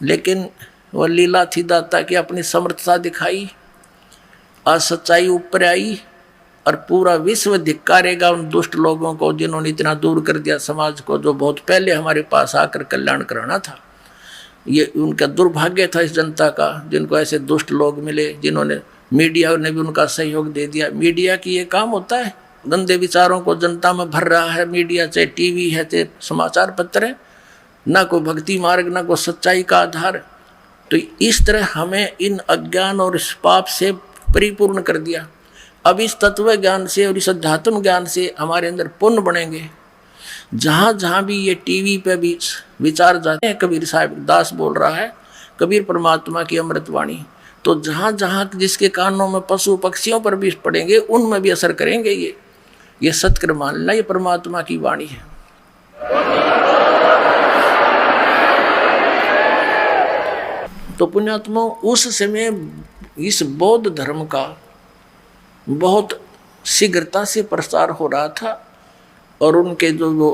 लेकिन वह लीला थी दाता की, अपनी समर्थता दिखाई, आज सच्चाई ऊपर आई और पूरा विश्व धिक्कारेगा उन दुष्ट लोगों को जिन्होंने इतना दूर कर दिया समाज को, जो बहुत पहले हमारे पास आकर कल्याण कराना था। ये उनका दुर्भाग्य था इस जनता का, जिनको ऐसे दुष्ट लोग मिले, जिन्होंने मीडिया ने भी उनका सहयोग दे दिया। मीडिया की ये काम होता है, गंदे विचारों को जनता में भर रहा है मीडिया, चाहे टीवी है चाहे समाचार पत्र है, ना कोई भक्ति मार्ग ना कोई सच्चाई का आधार। तो इस तरह हमें इन अज्ञान और इस पाप से परिपूर्ण कर दिया। अब इस तत्व ज्ञान से और इस अध्यात्म ज्ञान से हमारे अंदर पुण्य बनेंगे। जहाँ जहाँ भी ये टीवी पे भी विचार जाते हैं, कबीर साहिब दास बोल रहा है, कबीर परमात्मा की अमृतवाणी, तो जहाँ जहाँ जिसके कानों में पशु पक्षियों पर भी पड़ेंगे उनमें भी असर करेंगे। ये सत्कर मान लेना, ये परमात्मा की वाणी है। तो पुण्यात्मा, उस समय इस बौद्ध धर्म का बहुत शीघ्रता से प्रसार हो रहा था और उनके जो वो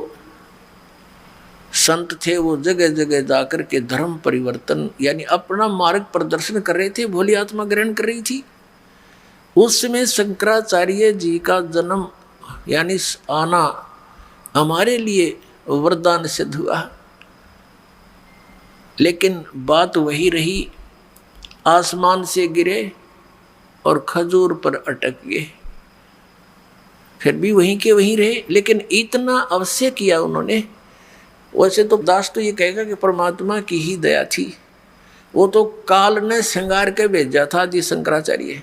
संत थे वो जगह जगह जाकर के धर्म परिवर्तन यानी अपना मार्ग प्रदर्शन कर रहे थे, भोली आत्मा ग्रहण कर रही थी। उस समय शंकराचार्य जी का जन्म यानी आना हमारे लिए वरदान सिद्ध हुआ। लेकिन बात वही रही, आसमान से गिरे और खजूर पर अटक गए, फिर भी वहीं के वहीं रहे। लेकिन इतना अवश्य किया उन्होंने। वैसे तो दास तो ये कहेगा कि परमात्मा की ही दया थी, वो तो काल ने श्रृंगार के भेजा था जी शंकराचार्य।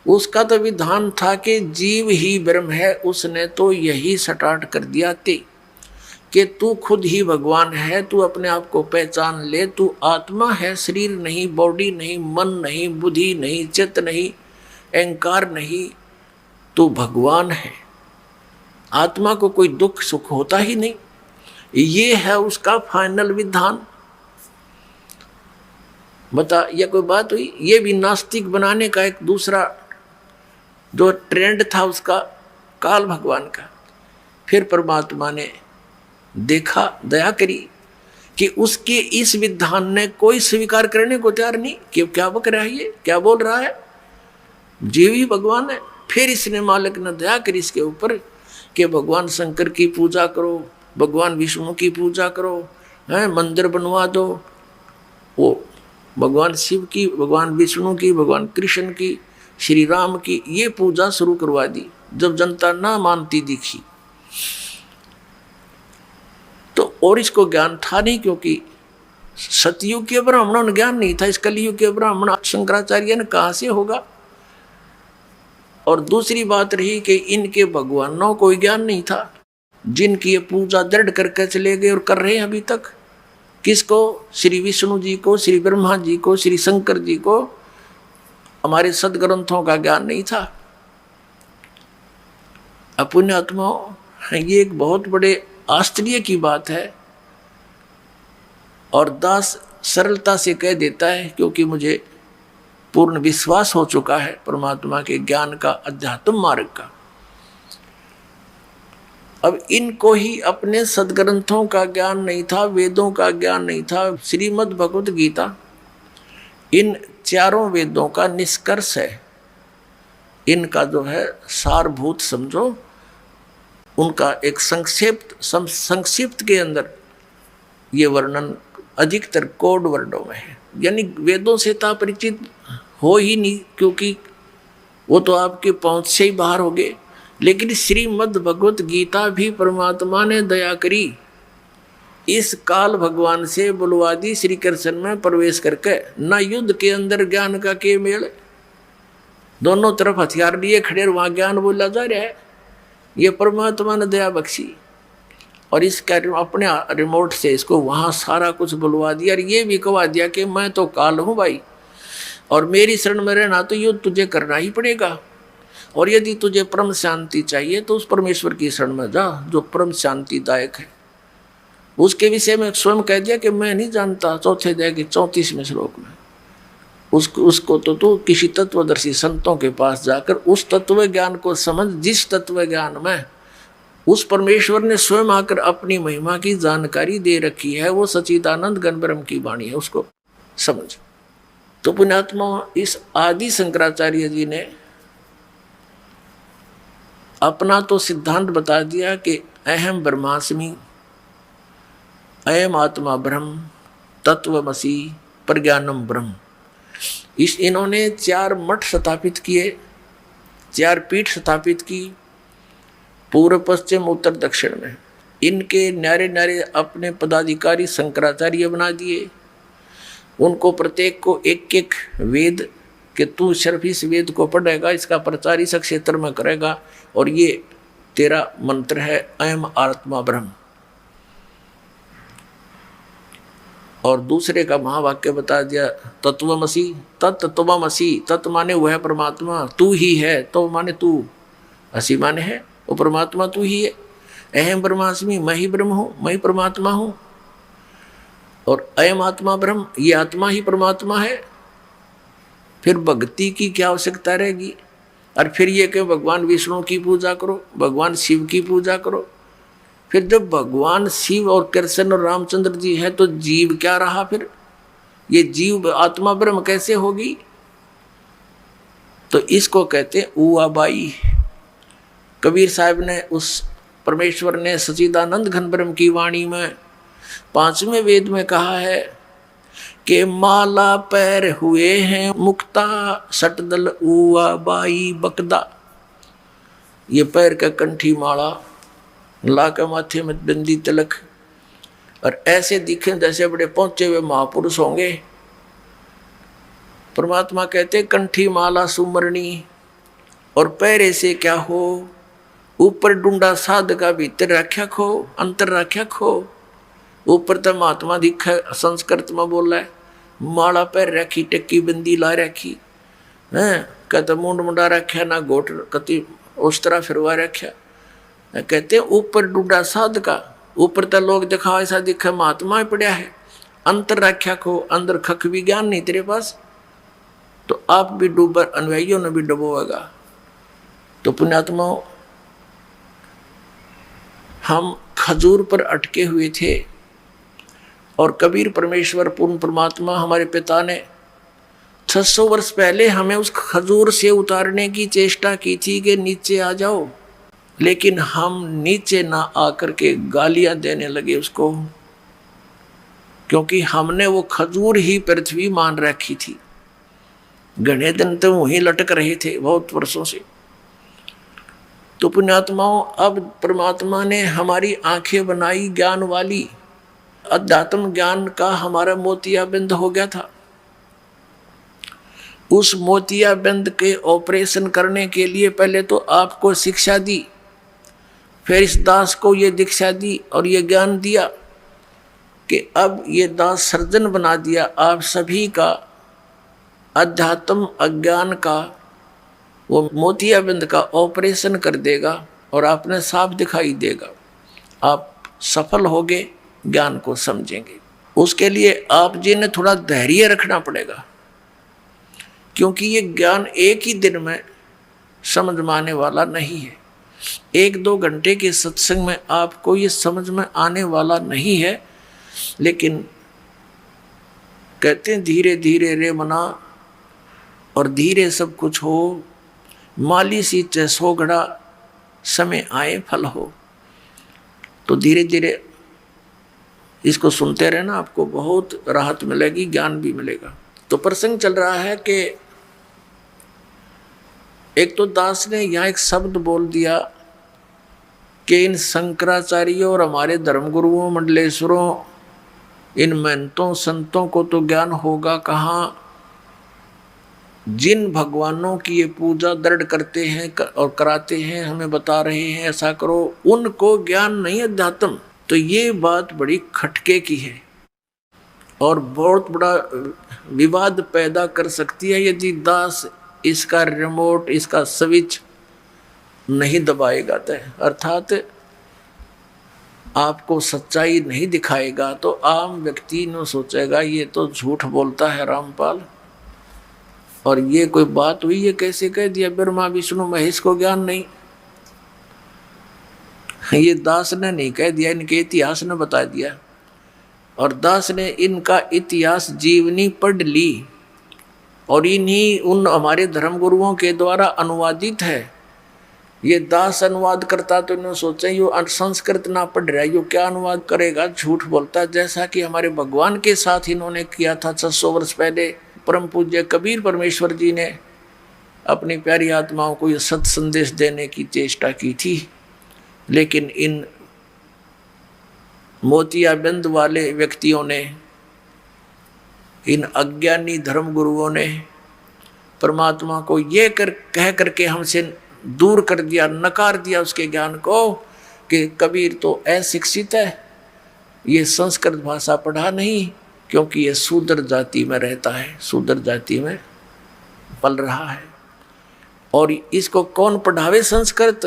उसका तो विधान था कि जीव ही ब्रह्म है, उसने तो यही स्टार्ट कर दिया कि तू खुद ही भगवान है, तू अपने आप को पहचान ले, तू आत्मा है, शरीर नहीं, बॉडी नहीं, मन नहीं, बुद्धि नहीं, चित्त नहीं, अहंकार नहीं, तू भगवान है। आत्मा को कोई दुख सुख होता ही नहीं, ये है उसका फाइनल विधान। बता, ये कोई बात हुई? ये भी नास्तिक बनाने का एक दूसरा जो ट्रेंड था उसका, काल भगवान का। फिर परमात्मा ने देखा, दया करी कि उसके इस विधान ने कोई स्वीकार करने को तैयार नहीं कि क्या बक रहा है, ये क्या बोल रहा है, जीव ही भगवान है। फिर इसने मालिक ने दया करी इसके ऊपर कि भगवान शंकर की पूजा करो, भगवान विष्णु की पूजा करो, हैं मंदिर बनवा दो, वो भगवान शिव की, भगवान विष्णु की, भगवान कृष्ण की, श्री राम की, ये पूजा शुरू करवा दी। जब जनता ना मानती दिखी तो, और इसको ज्ञान था नहीं, क्योंकि सतयुग के ब्राह्मणों ने ज्ञान नहीं था, इस कलयुग के ब्राह्मण शंकराचार्य ने कहाँ से होगा। और दूसरी बात रही कि इनके भगवानों को ज्ञान नहीं था, जिनकी ये पूजा दृढ़ करके चले गए और कर रहे हैं अभी तक। किसको? श्री विष्णु जी को, श्री ब्रह्मा जी को, श्री शंकर जी को। हमारे सदग्रंथों का ज्ञान नहीं था। अपुण्य आत्माओं, ये एक बहुत बड़े आश्चर्य की बात है। और दास सरलता से कह देता है, क्योंकि मुझे पूर्ण विश्वास हो चुका है परमात्मा के ज्ञान का, अध्यात्म मार्ग का। अब इनको ही अपने सदग्रंथों का ज्ञान नहीं था, वेदों का ज्ञान नहीं था। श्रीमद् भगवत गीता इन चारों वेदों का निष्कर्ष है, इनका जो है सारभूत समझो, उनका एक संक्षिप्त के अंदर ये वर्णन अधिकतर कोड वर्डों में है। यानी वेदों से तो परिचित हो ही नहीं, क्योंकि वो तो आपके पहुंच से ही बाहर हो गए। लेकिन श्रीमद् भगवत गीता भी परमात्मा ने दया करी, इस काल भगवान से बुलवा दी श्री कृष्ण में प्रवेश करके। न युद्ध के अंदर ज्ञान का के मेल, दोनों तरफ हथियार लिए खड़े, वहां ज्ञान बोला जा रहा है। ये परमात्मा ने दया बख्शी और इसका अपने रिमोट से इसको वहां सारा कुछ बुलवा दिया। और ये भी कहा दिया कि मैं तो काल हूं भाई, और मेरी शरण में रहना तो युद्ध तुझे करना ही पड़ेगा। और यदि तुझे परम शांति चाहिए तो उस परमेश्वर की शरण में जा जो परम शांतिदायक है। उसके विषय में स्वयं कह दिया कि मैं नहीं जानता, चौथे अध्याय के 34वें श्लोक में। उसको तो तू किसी तत्वदर्शी संतों के पास जाकर उस तत्व ज्ञान को समझ, जिस तत्व ज्ञान में उस परमेश्वर ने स्वयं आकर अपनी महिमा की जानकारी दे रखी है। वो सच्चिदानंद घन ब्रह्म की वाणी है, उसको समझ। तो पुण्यात्मा, इस आदि शंकराचार्य जी ने अपना तो सिद्धांत बता दिया कि अहम ब्रह्मास्मि, अयम आत्मा ब्रह्म, तत्वमसि, प्रज्ञानम ब्रह्म। इन्होंने 4 मठ स्थापित किए, 4 पीठ स्थापित की, पूर्व पश्चिम उत्तर दक्षिण में। इनके न्यारे न्यारे अपने पदाधिकारी शंकराचार्य बना दिए। उनको प्रत्येक को एक एक वेद कि तू सिर्फ इस वेद को पढ़ेगा, इसका प्रचार इस क्षेत्र में करेगा, और ये तेरा मंत्र है अयम आत्मा ब्रह्म। और दूसरे का महावाक्य बता दिया तत्वमसि, तत्त्वमसि। तत्व माने वह परमात्मा, तू ही है। तो माने तू, असी माने है वो परमात्मा तू ही है। अहम ब्रह्मास्मि, मैं ही ब्रह्म हूँ, मैं ही परमात्मा हूँ। और अयम आत्मा ब्रह्म, ये आत्मा ही परमात्मा है। फिर भक्ति की क्या आवश्यकता रहेगी? और फिर ये कि भगवान विष्णु की पूजा करो, भगवान शिव की पूजा करो। फिर जब भगवान शिव और कृष्ण और रामचंद्र जी है तो जीव क्या रहा? फिर ये जीव आत्मा ब्रह्म कैसे होगी? तो इसको कहते ऊआबाई। कबीर साहब ने, उस परमेश्वर ने सच्चिदानंद घन ब्रह्म की वाणी में 5वें वेद में कहा है कि माला पैर हुए हैं मुक्ता, सटदल ऊआबाई बकदा। ये पैर का कंठी माला, ला के माथे में बिंदी तिलक, और ऐसे दिखे जैसे बड़े पहुंचे हुए महापुरुष होंगे। परमात्मा कहते कंठी माला सुमरणी, और पैरे से क्या हो? ऊपर डूंडा साध का भीतर रख्या खो, अंतर रख्या खो। ऊपर तो महात्मा दिखा, संस्कृत में बोला है, माला पैर रखी, टक्की बिंदी ला रखी है, कहते मुंड मुंडा रख्या ना, गोट कति उस तरह फिरवा रख्या। कहते ऊपर डूडा साध का, ऊपर तो लोग दिखाओ ऐसा दिखा महात्मा ही पड़ा है, अंतर रख्या खो, अंदर खख भी ज्ञान नहीं तेरे पास, तो आप भी डूबर, अनुयायियों ने भी डुबोएगा। तो पुण्यात्माओं, हम खजूर पर अटके हुए थे, और कबीर परमेश्वर पूर्ण परमात्मा हमारे पिता ने 600 वर्ष पहले हमें उस खजूर से उतारने की चेष्टा की थी कि नीचे आ जाओ, लेकिन हम नीचे ना आकर के गालियां देने लगे उसको, क्योंकि हमने वो खजूर ही पृथ्वी मान रखी थी। घने दिन तो वहीं लटक रहे थे बहुत वर्षों से। तो पुण्यात्माओं, अब परमात्मा ने हमारी आंखें बनाई ज्ञान वाली, अध्यात्म ज्ञान का हमारा मोतियाबिंद हो गया था। उस मोतियाबिंद के ऑपरेशन करने के लिए पहले तो आपको शिक्षा दी, फिर इस दास को ये दीक्षा दी और ये ज्ञान दिया कि अब ये दास सर्जन बना दिया आप सभी का अध्यात्म अज्ञान का, वो मोतियाबिंद का ऑपरेशन कर देगा और आपने साफ दिखाई देगा। आप सफल होगे, ज्ञान को समझेंगे। उसके लिए आप जी ने थोड़ा धैर्य रखना पड़ेगा, क्योंकि ये ज्ञान एक ही दिन में समझ में आने वाला नहीं है। 1-2 घंटे के सत्संग में आपको ये समझ में आने वाला नहीं है। लेकिन कहते हैं धीरे धीरे रे मना, और धीरे सब कुछ हो, माली सी चैसो घड़ा, समय आए फल हो। तो धीरे धीरे इसको सुनते रहना, आपको बहुत राहत मिलेगी, ज्ञान भी मिलेगा। तो प्रसंग चल रहा है कि एक तो दास ने यहाँ एक शब्द बोल दिया कि इन शंकराचार्यों और हमारे धर्मगुरुओं मंडलेश्वरों, इन महंतों संतों को तो ज्ञान होगा कहाँ? जिन भगवानों की ये पूजा दृढ़ करते हैं और कराते हैं, हमें बता रहे हैं ऐसा करो, उनको ज्ञान नहीं अध्यात्म। तो ये बात बड़ी खटके की है और बहुत बड़ा विवाद पैदा कर सकती है यदि दास इसका रिमोट, इसका स्विच नहीं दबाएगा। अर्थात आपको सच्चाई नहीं दिखाएगा तो आम व्यक्ति न सोचेगा ये तो झूठ बोलता है रामपाल, और ये कोई बात हुई, ये कैसे कह दिया ब्रह्मा विष्णु महेश को ज्ञान नहीं ये दास ने नहीं कह दिया, इनके इतिहास ने बता दिया। और दास ने इनका इतिहास जीवनी पढ़ ली और इन्हीं उन हमारे धर्मगुरुओं के द्वारा अनुवादित है। ये दास अनुवाद करता तो इन्होंने सोचा यो संस्कृत ना पढ़ रहा है, यो क्या अनुवाद करेगा, झूठ बोलता। जैसा कि हमारे भगवान के साथ इन्होंने किया था 600 वर्ष पहले। परम पूज्य कबीर परमेश्वर जी ने अपनी प्यारी आत्माओं को ये सत संदेश देने की चेष्टा की थी, लेकिन इन मोतियाबिंद वाले व्यक्तियों ने, इन अज्ञानी धर्मगुरुओं ने परमात्मा को ये कह करके हमसे दूर कर दिया, नकार दिया उसके ज्ञान को कि कबीर तो अशिक्षित है, ये संस्कृत भाषा पढ़ा नहीं, क्योंकि ये शूद्र जाति में रहता है, शूद्र जाति में पल रहा है। और इसको कौन पढ़ावे संस्कृत,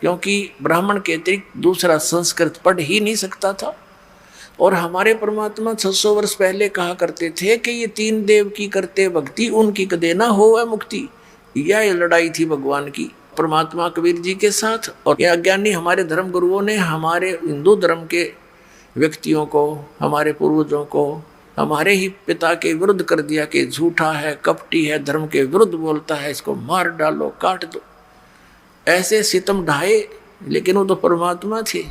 क्योंकि ब्राह्मण के अतिरिक्त दूसरा संस्कृत पढ़ ही नहीं सकता था। और हमारे परमात्मा 600 वर्ष पहले कहा करते थे कि ये 3 देव की करते भक्ति, उनकी कदे ना हो मुक्ति। यह लड़ाई थी भगवान की परमात्मा कबीर जी के साथ। और ये अज्ञानी हमारे धर्म गुरुओं ने हमारे हिंदू धर्म के व्यक्तियों को, हमारे पूर्वजों को हमारे ही पिता के विरुद्ध कर दिया कि झूठा है, कपटी है, धर्म के विरुद्ध बोलता है, इसको मार डालो, काट दो। ऐसे सितम ढाए, लेकिन वो तो परमात्मा थे,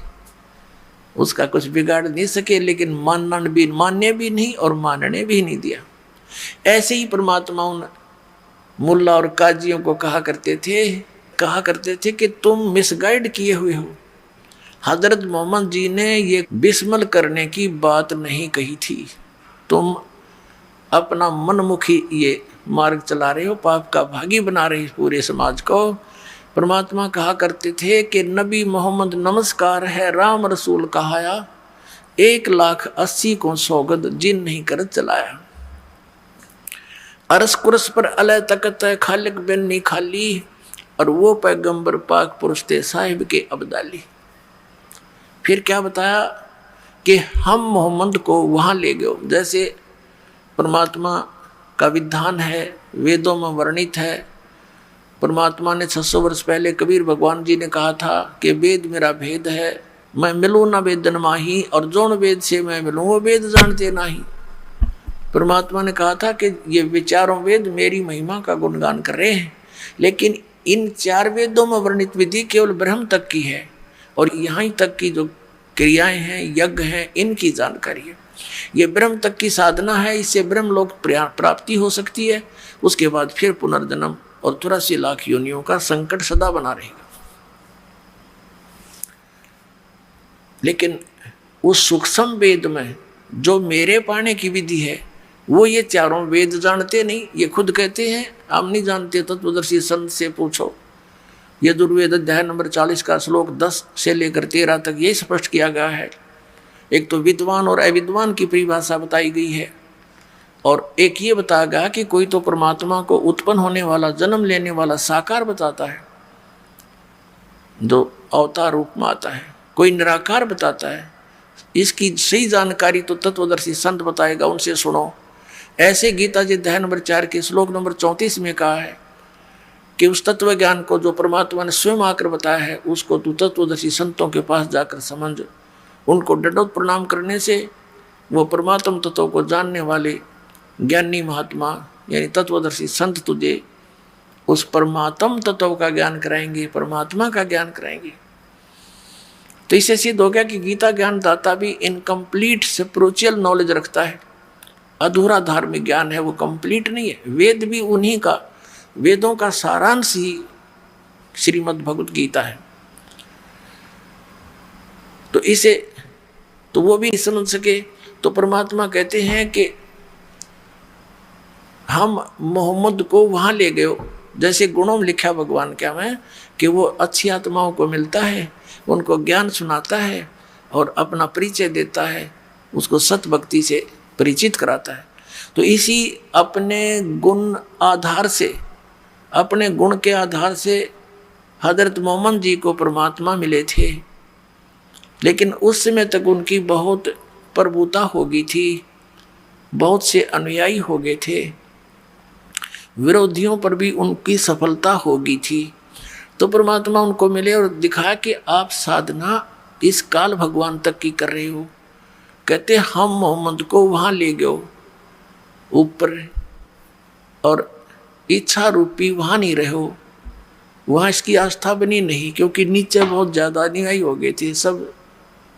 उसका कुछ बिगाड़ नहीं सके। लेकिन मानने भी नहीं और मानने भी नहीं दिया। ऐसे ही परमात्मा उन मुल्ला और काजियों को कहा करते थे कि तुम मिसगाइड किए हुए हो। हजरत मोहम्मद जी ने ये बिस्मल करने की बात नहीं कही थी, तुम अपना मनमुखी ये मार्ग चला रहे हो, पाप का भागी बना रहे हो पूरे समाज को। परमात्मा कहा करते थे कि नबी मोहम्मद नमस्कार है, राम रसूल कहाया, 1,80,000 को सौगंध जिन नहीं कर चलाया। अरस कुरस पर अलह तकत है, खालिक बिन नहीं खाली, और वो पैगंबर पाक पुरुष थे साहिब के अब्दाली। फिर क्या बताया कि हम मोहम्मद को वहाँ ले गए, जैसे परमात्मा का विधान है, वेदों में वर्णित है। परमात्मा ने 600 वर्ष पहले कबीर भगवान जी ने कहा था कि वेद मेरा भेद है, मैं मिलूँ न वेदन माही, और जोन वेद से मैं मिलूँ वो वेद जानते नहीं। परमात्मा ने कहा था कि ये विचारों वेद मेरी महिमा का गुणगान कर रहे हैं, लेकिन इन 4 वेदों में वर्णित विधि केवल ब्रह्म तक की है, और यहाँ तक की जो क्रियाएं हैं, यज्ञ हैं, इनकी जानकारी है। ये ब्रह्म तक की साधना है, इससे ब्रह्म लोक प्राप्ति हो सकती है। उसके बाद फिर पुनर्जन्म और 83 लाख योनियों का संकट सदा बना रहेगा। लेकिन उस सूक्ष्म वेद में जो मेरे पाने की विधि है, वो ये 4 वेद जानते नहीं। ये खुद कहते हैं हम नहीं जानते, तत्वदर्शी संत से पूछो। यजुर्वेद अध्याय नंबर 40 का श्लोक 10 से लेकर 13 तक ये स्पष्ट किया गया है। एक तो विद्वान और अविद्वान की परिभाषा बताई गई है, और एक ये बताया गया कि कोई तो परमात्मा को उत्पन्न होने वाला, जन्म लेने वाला साकार बताता है जो अवतार रूप में आता है, कोई निराकार बताता है। इसकी सही जानकारी तो तत्वदर्शी संत बताएगा, उनसे सुनो। ऐसे गीता जी अध्याय नंबर 4 के श्लोक नंबर 34 में कहा है कि उस तत्व ज्ञान को जो परमात्मा ने स्वयं आकर बताया है, उसको तू तत्वदर्शी संतों के पास जाकर समझ। उनको दंडोत प्रणाम करने से वो परमात्म तत्व को जानने वाले ज्ञानी महात्मा यानी तत्वदर्शी संत तुझे उस परमात्म तत्व का ज्ञान कराएंगे, परमात्मा का ज्ञान कराएंगे। तो इससे सिद्ध हो गया कि गीता ज्ञान दाता भी इनकम्प्लीट स्पिरिचुअल नॉलेज रखता है, अधूरा धार्मिक ज्ञान है, वो कंप्लीट नहीं है। वेद भी उन्हीं का, वेदों का सारांश ही श्रीमद् भगवत गीता है। तो इसे तो वो भी समझ सके। तो परमात्मा कहते हैं कि हम मोहम्मद को वहाँ ले गए, जैसे गुणों में लिखा भगवान क्या में कि वो अच्छी आत्माओं को मिलता है, उनको ज्ञान सुनाता है और अपना परिचय देता है, उसको सत भक्ति से परिचित कराता है। तो इसी अपने गुण आधार से, अपने गुण के आधार से हजरत मोहम्मद जी को परमात्मा मिले थे, लेकिन उस समय तक उनकी बहुत प्रभुता हो गई थी, बहुत से अनुयायी हो गए थे, विरोधियों पर भी उनकी सफलता हो गई थी। तो परमात्मा उनको मिले और दिखाया कि आप साधना इस काल भगवान तक की कर रहे हो? कहते हम मोहम्मद को वहां ले गयो ऊपर, और इच्छा रूपी वहां नहीं रहे हो, वहां इसकी आस्था बनी नहीं, क्योंकि नीचे बहुत ज्यादा अनुयायी हो गए थे, सब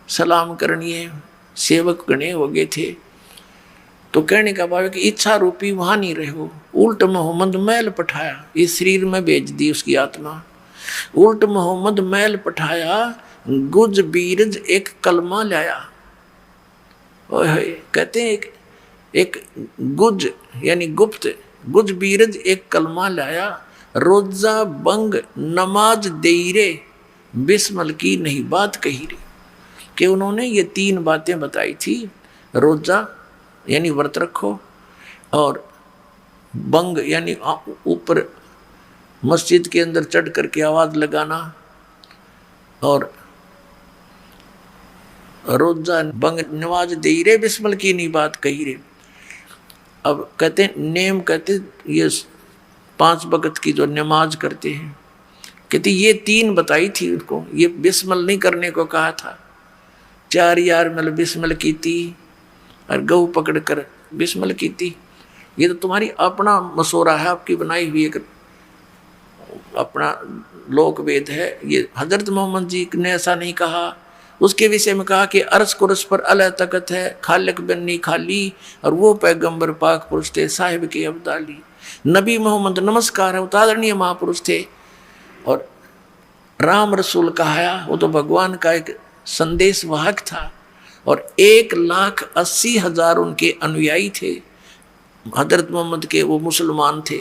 सलाम करनीय सेवक गणे हो गए थे। तो कहने का भाव है कि इच्छा रूपी वहां नहीं रहे हो, उल्ट मोहम्मद मैल पठाया, इस शरीर में भेज दी उसकी आत्मा। उल्ट मोहम्मद मैल पठाया, गुज बीरज एक कलमा लाया। कहते हैं एक गुज यानी गुप्त, गुज बीरज एक कलमा लाया, रोजा बंग नमाज देरे, बिस्मल की नहीं बात कही रे। कि उन्होंने ये 3 बातें बताई थी, रोजा यानी व्रत रखो, और बंग यानी ऊपर मस्जिद के अंदर चढ़ करके आवाज लगाना, और रोजा बंग नमाज दे रे, बिस्मल की नहीं बात कही रे। अब कहते नेम, कहते ये 5 वक्त की जो नमाज करते हैं, कहते ये 3 बताई थी उनको, ये बिस्मल नहीं करने को कहा था। 4 यार मतलब बिस्मल की थी, और गऊ पकड़ कर बिस्मल की थी। ये तो तुम्हारी अपना मशोरा है, आपकी बनाई हुई एक अपना लोक वेद है। ये हजरत मोहम्मद जी ने ऐसा नहीं कहा। उसके विषय में कहा कि अर्श कुरस पर अल्लाह तकत है, खालिक बन्नी खाली, और वो पैगंबर पाक पुरुष थे, साहिब के अब्दाली। नबी मोहम्मद नमस्कार है, उतारणीय महापुरुष थे। और राम रसूल कहाया, वो तो भगवान का एक संदेश वाहक था, और 1,80,000 उनके अनुयायी थे हजरत मोहम्मद के। वो मुसलमान थे।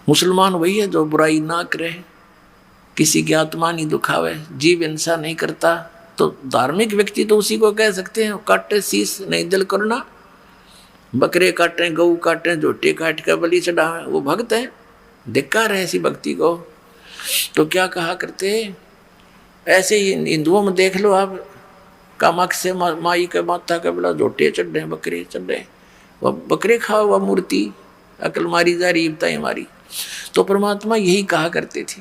मुसलमान वही है जो बुराई ना करे, किसी की आत्मा नहीं दुखावे, जीव हिंसा नहीं करता। तो धार्मिक व्यक्ति तो उसी को कह सकते हैं। काटे शीस नहीं दिल करना, बकरे काटें, गऊ काटें, झोटे काट कर बलि चढ़ावें, वो भक्त है। धिक्कार है ऐसी भक्ति को। तो क्या कहा करते, ऐसे ही हिंदुओं में देख लो आप, कामाख्य से माई के माता के बोला झोटे चढ़ रहे, बकरे चढ़ रहे, वह बकरे खाओ, वह मूर्ति अकल मारी जा रही, बताई हमारी। तो परमात्मा यही कहा करते थे,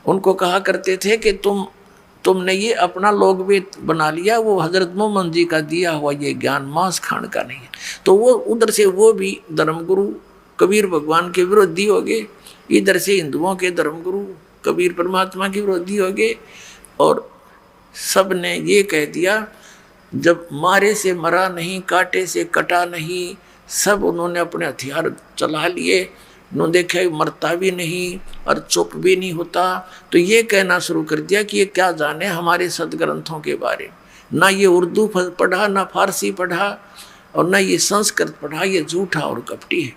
उनको कहा करते थे कि तुमने ये अपना लोग भी बना लिया, वो हजरत मोहम्मद जी का दिया हुआ ये ज्ञान मांस खान का नहीं है। तो वो उधर से वो भी धर्मगुरु कबीर भगवान के विरोधी हो गए, इधर से हिंदुओं के धर्मगुरु कबीर परमात्मा के विरोधी हो गए। और सब ने ये कह दिया, जब मारे से मरा नहीं, काटे से कटा नहीं, सब उन्होंने अपने हथियार चला लिए। उन्होंने देखा मरता भी नहीं और चुप भी नहीं होता। तो ये कहना शुरू कर दिया कि ये क्या जाने हमारे सदग्रंथों के बारे में। ना ये उर्दू पढ़ा, ना फारसी पढ़ा, और ना ये संस्कृत पढ़ा, ये झूठा और कपटी है।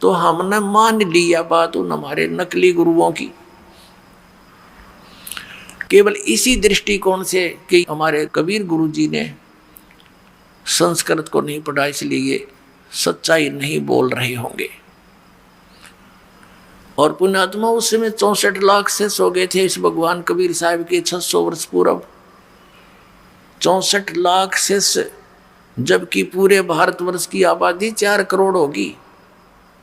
तो हमने मान लिया बात उन हमारे नकली गुरुओं की, केवल इसी दृष्टिकोण से कि हमारे कबीर गुरु जी ने संस्कृत को नहीं पढ़ा, इसलिए ये सच्चाई नहीं बोल रहे होंगे। और पुण्यात्मा उस समय 64 लाख से सो गए थे इस भगवान कबीर साहब के 600 वर्ष पूर्व। 64 लाख से, जबकि पूरे भारतवर्ष की आबादी 4 करोड़ होगी।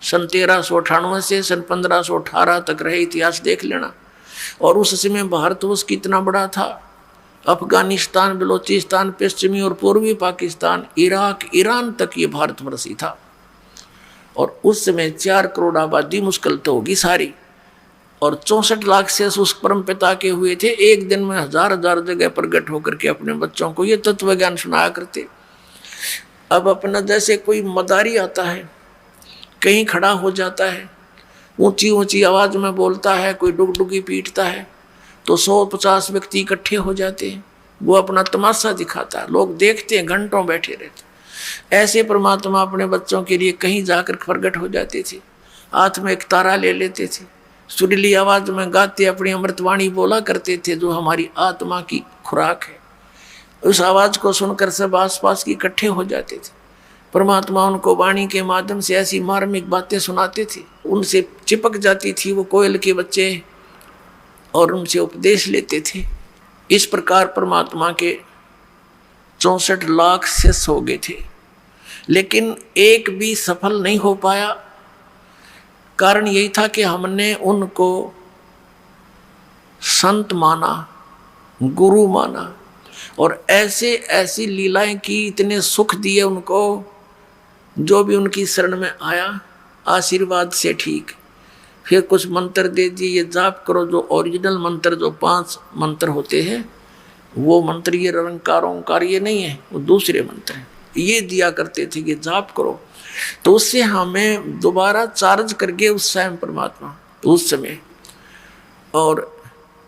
सन 1398 से सन 1518 तक रहे, इतिहास देख लेना। और उस समय भारतवर्ष कितना बड़ा था। अफगानिस्तान, बलोचिस्तान, पश्चिमी और पूर्वी पाकिस्तान, इराक, ईरान तक ये भारतवर्ष ही था। और उस समय 4 करोड़ आबादी मुश्किल तो होगी सारी। और 64 लाख से उस परम पिता के हुए थे। एक दिन में 1000 जगह प्रकट होकर के अपने बच्चों को ये तत्व ज्ञान सुनाया करते। अब अपना जैसे कोई मदारी आता है, कहीं खड़ा हो जाता है, ऊंची ऊंची आवाज में बोलता है, कोई डुगडुगी पीटता है, तो 150 व्यक्ति इकट्ठे हो जाते हैं। वो अपना तमाशा दिखाता है, लोग देखते हैं, घंटों बैठे रहते। ऐसे परमात्मा अपने बच्चों के लिए कहीं जाकर प्रकट हो जाते थे। हाथ में एक तारा ले लेते थे, सुरीली आवाज में गाते अपनी अमृतवाणी बोला करते थे, जो हमारी आत्मा की खुराक है। उस आवाज को सुनकर सब आसपास की इकट्ठे हो जाते थे। परमात्मा उनको वाणी के माध्यम से ऐसी मार्मिक बातें सुनाते थे, उनसे चिपक जाती थी वो कोयल के बच्चे, और उनसे उपदेश लेते थे। इस प्रकार परमात्मा के 64 लाख शिष्य हो गए थे, लेकिन एक भी सफल नहीं हो पाया। कारण यही था कि हमने उनको संत माना, गुरु माना और ऐसे ऐसी लीलाएं की, इतने सुख दिए उनको, जो भी उनकी शरण में आया आशीर्वाद से ठीक। फिर कुछ मंत्र दे दिए, ये जाप करो, जो ओरिजिनल मंत्र, जो 5 मंत्र होते हैं, वो मंत्र ये रंकार ओंकार ये नहीं है, वो दूसरे मंत्र हैं, ये दिया करते थे कि जाप करो। तो उससे हमें दोबारा चार्ज करके उस समय परमात्मा उस समय, और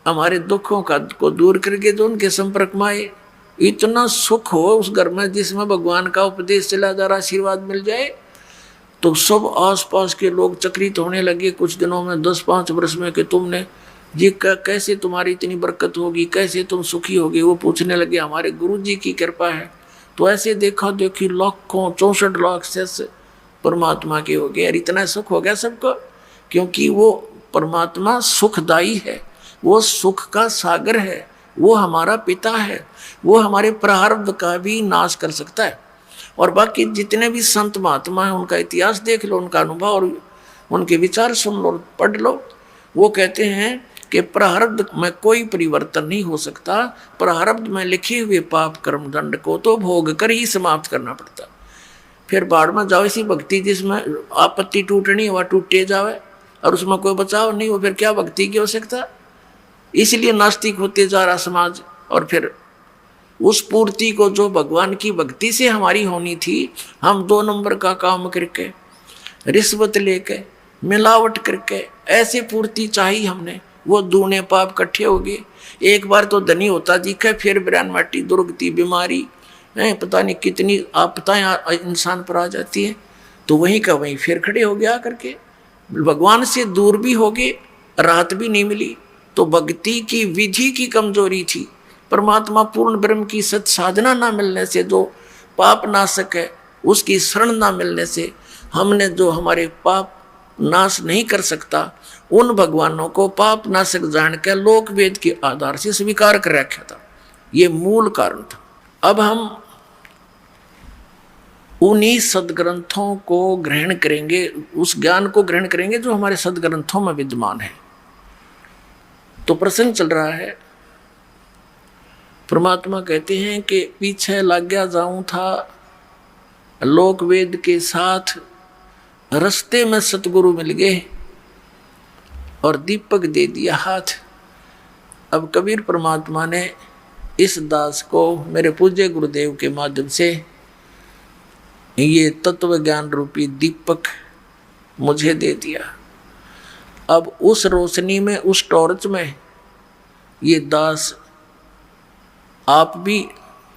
हमारे दुखों को दूर करके जो उनके संपर्क में आए, इतना सुख हो उस घर में जिसमें भगवान का उपदेश चला जा रहा, आशीर्वाद मिल जाए, तो सब आसपास के लोग चकित होने लगे कुछ दिनों में, 10-5 वर्ष में, कि तुमने जी कैसे तुम्हारी इतनी बरकत होगी, कैसे तुम सुखी होगे। वो पूछने लगे, हमारे गुरु जी की कृपा है। तो ऐसे देखा देखी लाखों 64 लाख से परमात्मा के हो गए, और इतना सुख हो गया सबको, क्योंकि वो परमात्मा सुखदाई है, वो सुख का सागर है, वो हमारा पिता है, वो हमारे प्रारब्ध का भी नाश कर सकता है। और बाकी जितने भी संत महात्मा हैं उनका इतिहास देख लो, उनका अनुभव और उनके विचार सुन लो, पढ़ लो। वो कहते हैं कि प्रारब्ध में कोई परिवर्तन नहीं हो सकता, प्रारब्ध में लिखे हुए पाप कर्म दंड को तो भोग कर ही समाप्त करना पड़ता। फिर बाढ़ में जाओ ऐसी भक्ति जिसमें आपत्ति टूटनी वह टूटे जावे और उसमें कोई बचाव नहीं हो, फिर क्या भक्ति की आवश्यकता। इसलिए नास्तिक होते जा रहा समाज। और फिर उस पूर्ति को जो भगवान की भक्ति से हमारी होनी थी, हम 2 नंबर का काम करके, रिश्वत लेके, मिलावट करके ऐसे पूर्ति चाहिए हमने, वो दूने पाप इकट्ठे हो गए। एक बार तो धनी होता दिखे, फिर बिरान माटी दुर्गति बीमारी पता नहीं कितनी आपदाएं इंसान पर आ जाती है, तो वहीं का वहीं फिर खड़े हो गया करके, भगवान से दूर भी हो गए, राहत भी नहीं मिली। तो भक्ति की विधि की कमजोरी थी, परमात्मा पूर्ण ब्रह्म की सत साधना ना मिलने से, जो पाप नाशक है उसकी शरण ना मिलने से, हमने जो हमारे पाप नाश नहीं कर सकता, उन भगवानों को पाप नाशक जान के लोक वेद के आधार से स्वीकार कर रखा था। ये मूल कारण था। अब हम उन्हीं सदग्रंथों को ग्रहण करेंगे, उस ज्ञान को ग्रहण करेंगे जो हमारे सदग्रंथों में विद्यमान है। तो प्रसंग चल रहा है, परमात्मा कहते हैं कि पीछे लग गया जाऊं था लोक वेद के साथ, रास्ते में सतगुरु मिल गए और दीपक दे दिया हाथ। अब कबीर परमात्मा ने इस दास को मेरे पूज्य गुरुदेव के माध्यम से ये तत्व ज्ञान रूपी दीपक मुझे दे दिया। अब उस रोशनी में, उस टॉर्च में ये दास आप भी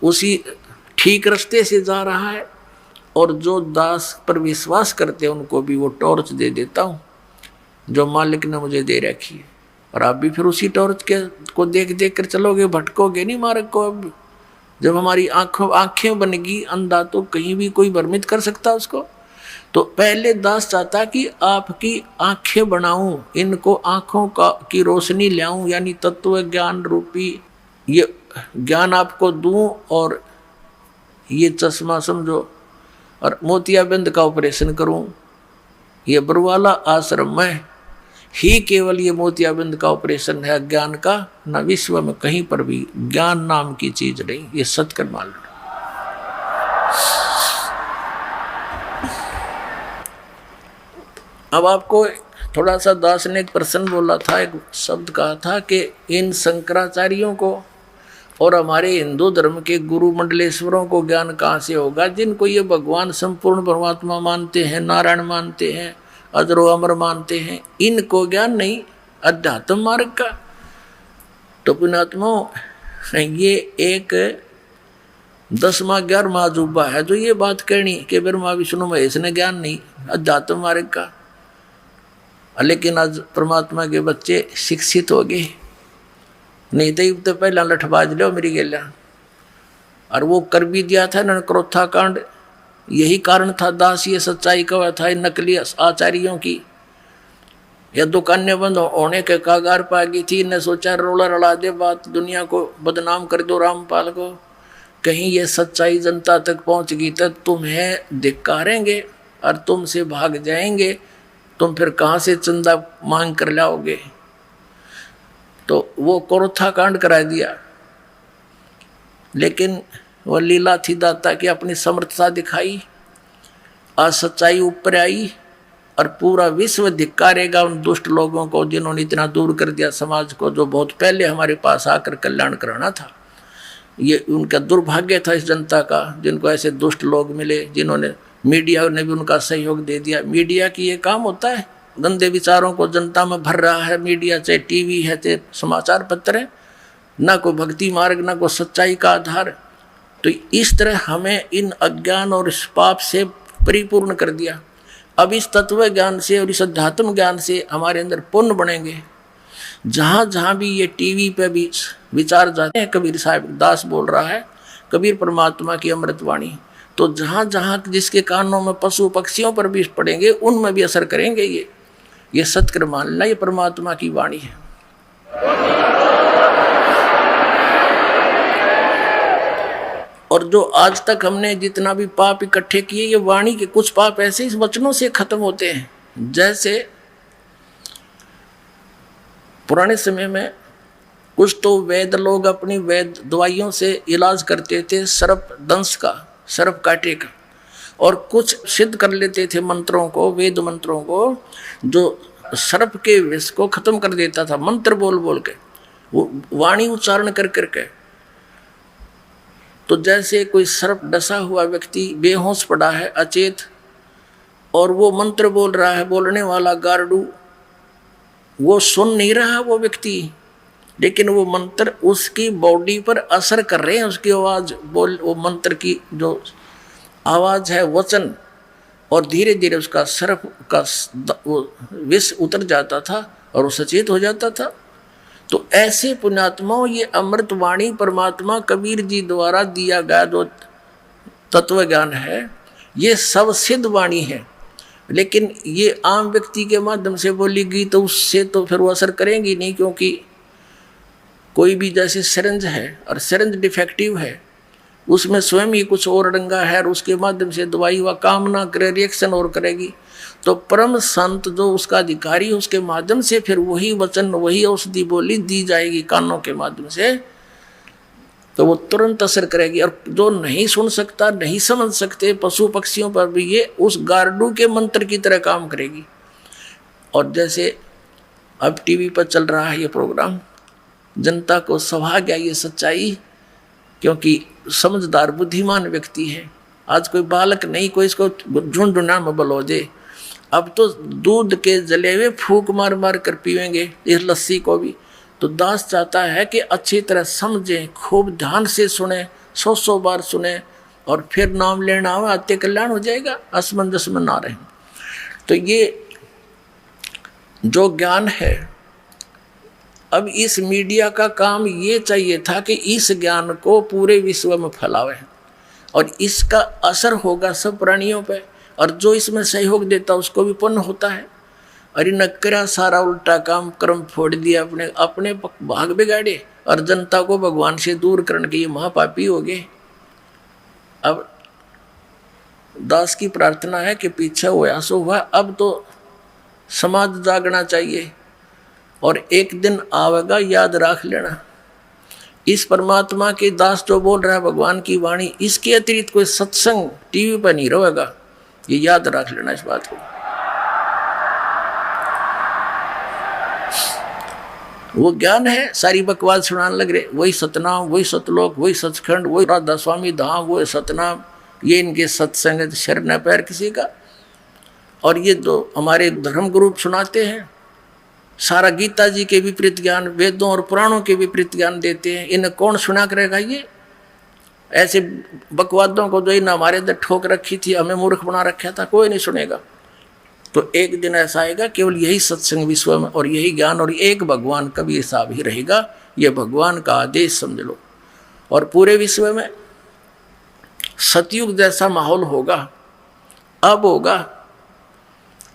उसी ठीक रास्ते से जा रहा है, और जो दास पर विश्वास करते हैं उनको भी वो टॉर्च दे देता हूँ जो मालिक ने मुझे दे रखी है। और आप भी फिर उसी टॉर्च को देख देख कर चलोगे, भटकोगे नहीं मार्ग को। अब जब हमारी आंखें बनेगी, अंधा तो कहीं भी कोई भ्रमित कर सकता उसको। तो पहले दास चाहता कि आपकी आंखें बनाऊं, इनको आंखों की रोशनी लाऊं, यानी तत्व ज्ञान रूपी ये ज्ञान आपको दूं, और ये चश्मा समझो, और मोतियाबिंद का ऑपरेशन करूं। ये बरवाला आश्रम में ही केवल ये मोतियाबिंद का ऑपरेशन है ज्ञान का, न विश्व में कहीं पर भी ज्ञान नाम की चीज नहीं। ये सत्य मान लो। अब आपको थोड़ा सा दास ने एक प्रश्न बोला था, एक शब्द कहा था कि इन शंकराचार्यों को और हमारे हिंदू धर्म के गुरु मंडलेश्वरों को ज्ञान कहाँ से होगा, जिनको ये भगवान संपूर्ण परमात्मा मानते हैं, नारायण मानते हैं, अजरो अमर मानते हैं, इनको ज्ञान नहीं अध्यात्म मार्ग का। तो पुण्यात्मा, ये एक 10वां 11वां अजूबा है जो ये बात कहनी कि ब्रह्मा विष्णु महेश ने ज्ञान नहीं अध्यात्म मार्ग का। लेकिन आज परमात्मा के बच्चे शिक्षित हो गए, नहीं तो पहला लठबाज लो मेरी गेला। और वो कर भी दिया था न क्रोथा कांड, यही कारण था दास ये सच्चाई का था नकली आचार्यों की। यह दुकानें बंद होने के कागार पा गई थी, इन्हें सोचा रोला रला दे बात, दुनिया को बदनाम कर दो रामपाल को। कहीं ये सच्चाई जनता तक पहुंच गई तो तुम्हें धिक्कारेंगे और तुमसे भाग जाएंगे, तुम फिर कहाँ से चंदा मांग कर लाओगे। तो वो क्रोथा कांड करा दिया, लेकिन वह लीला थी दाता की, अपनी समर्थता दिखाई, आज सच्चाई ऊपर आई और पूरा विश्व धिक्कारेगा उन दुष्ट लोगों को जिन्होंने इतना दूर कर दिया समाज को, जो बहुत पहले हमारे पास आकर कल्याण कराना था। ये उनका दुर्भाग्य था इस जनता का, जिनको ऐसे दुष्ट लोग मिले, जिन्होंने, मीडिया ने भी उनका सहयोग दे दिया। मीडिया की ये काम होता है, गंदे विचारों को जनता में भर रहा है मीडिया, चाहे टीवी है चाहे समाचार पत्र है, ना कोई भक्ति मार्ग ना कोई सच्चाई का आधार। तो इस तरह हमें इन अज्ञान और इस पाप से परिपूर्ण कर दिया। अब इस तत्व ज्ञान से और इस अध्यात्म ज्ञान से हमारे अंदर पुण्य बनेंगे। जहाँ जहाँ भी ये टीवी पे भी विचार जाते हैं, कबीर साहब दास बोल रहा है कबीर परमात्मा की अमृतवाणी, तो जहाँ जहाँ जिसके कानों में पशु पक्षियों पर भी पड़ेंगे उनमें भी असर करेंगे। ये सत्कर मान लेना, ये परमात्मा की वाणी है। और जो आज तक हमने जितना भी पाप इकट्ठे किए, ये वाणी के कुछ पाप ऐसे इस वचनों से खत्म होते हैं। जैसे पुराने समय में कुछ तो वैद्य लोग अपनी वैद्य दवाइयों से इलाज करते थे, सर्प दंश का, सर्प काटे का, और कुछ सिद्ध कर लेते थे मंत्रों को, वेद मंत्रों को, जो सर्प के विष को खत्म कर देता था, मंत्र बोल बोल के, वो वाणी उच्चारण कर करके। तो जैसे कोई सर्प डसा हुआ व्यक्ति बेहोश पड़ा है, अचेत, और वो मंत्र बोल रहा है, बोलने वाला गारडू, वो सुन नहीं रहा वो व्यक्ति, लेकिन वो मंत्र उसकी बॉडी पर असर कर रहे हैं, उसकी आवाज़ बोल, वो मंत्र की जो आवाज़ है, वचन, और धीरे धीरे उसका सर्प का वो विष उतर जाता था और वो सचेत हो जाता था। तो ऐसे पुण्यात्माओं, ये अमृत वाणी परमात्मा कबीर जी द्वारा दिया गया जो तत्व ज्ञान है, ये सब सिद्ध वाणी है। लेकिन ये आम व्यक्ति के माध्यम से बोली गई तो उससे तो फिर वो असर करेंगी नहीं, क्योंकि कोई भी जैसे सिरंज है और सिरंज डिफेक्टिव है, उसमें स्वयं ही कुछ और डंगा है और उसके माध्यम से दवाई व काम ना करे, रिएक्शन और करेगी। तो परम संत जो उसका अधिकारी, उसके माध्यम से फिर वही वचन, वही औषधि बोली दी जाएगी कानों के माध्यम से, तो वो तुरंत असर करेगी। और जो नहीं सुन सकता, नहीं समझ सकते, पशु पक्षियों पर भी ये उस गार्डू के मंत्र की तरह काम करेगी। और जैसे अब टीवी पर चल रहा है ये प्रोग्राम, जनता को सभा गया ये सच्चाई, क्योंकि समझदार बुद्धिमान व्यक्ति है। आज कोई बालक नहीं, कोई इसको ढूंढना में बलो दे। अब तो दूध के जले हुए फूक मार मार कर पीवेंगे इस लस्सी को भी। तो दास चाहता है कि अच्छी तरह समझें, खूब ध्यान से सुने, 100 बार सुने, और फिर नाम लेना हो, आते कल्याण हो जाएगा, असमंजस में ना रहें। तो ये जो ज्ञान है, अब इस मीडिया का काम ये चाहिए था कि इस ज्ञान को पूरे विश्व में फैलावे, और इसका असर होगा सब प्राणियों पे, और जो इसमें सहयोग देता उसको भी पुण्य होता है। अरे नकरा सारा उल्टा काम कर्म फोड़ दिया, अपने अपने भाग बिगाड़े और जनता को भगवान से दूर करने के ये महापापी हो गए। अब दास की प्रार्थना है कि पीछे हुआ सो हुआ, अब तो समाज जागना चाहिए, और एक दिन आवेगा, याद रख लेना। इस परमात्मा के दास जो बोल रहा है भगवान की वाणी, इसके अतिरिक्त कोई सत्संग टीवी पर नहीं रहेगा, ये याद रख लेना इस बात को। वो ज्ञान है, सारी बकवास सुनाने लग रहे, वही सतनाम, वही सतलोक, वही सचखंड, वही राधा स्वामी धाम, वो सतनाम, ये इनके सत्संग, शर न पैर किसी का। और ये तो हमारे धर्म गुरु सुनाते हैं, सारा गीता जी के विपरीत ज्ञान, वेदों और पुराणों के विपरीत ज्ञान देते हैं। इन्हें कौन सुना करेगा? ये ऐसे बकवादों को जो इन हमारे अंदर ठोक रखी थी, हमें मूर्ख बना रखा था, कोई नहीं सुनेगा। तो एक दिन ऐसा आएगा केवल यही सत्संग विश्व में और यही ज्ञान और एक भगवान कभी साहब ही रहेगा। ये भगवान का आदेश समझ लो। और पूरे विश्व में सतयुग जैसा माहौल होगा। अब होगा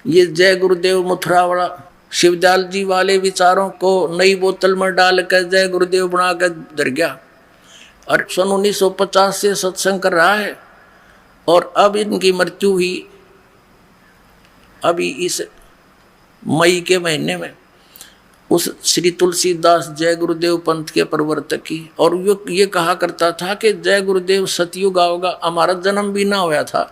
ये जय गुरुदेव मथुरा वाला शिवदयाल जी वाले विचारों को नई बोतल में डालकर जय गुरुदेव बनाकर धर गया, और सन 1950 से सत्संग कर रहा है। और अब इनकी मृत्यु हुई अभी इस मई के महीने में। उस श्री तुलसीदास जय गुरुदेव पंथ के प्रवर्तक की। और ये कहा करता था कि जय गुरुदेव सतयुग आओगा, हमारा जन्म भी ना हुआ था।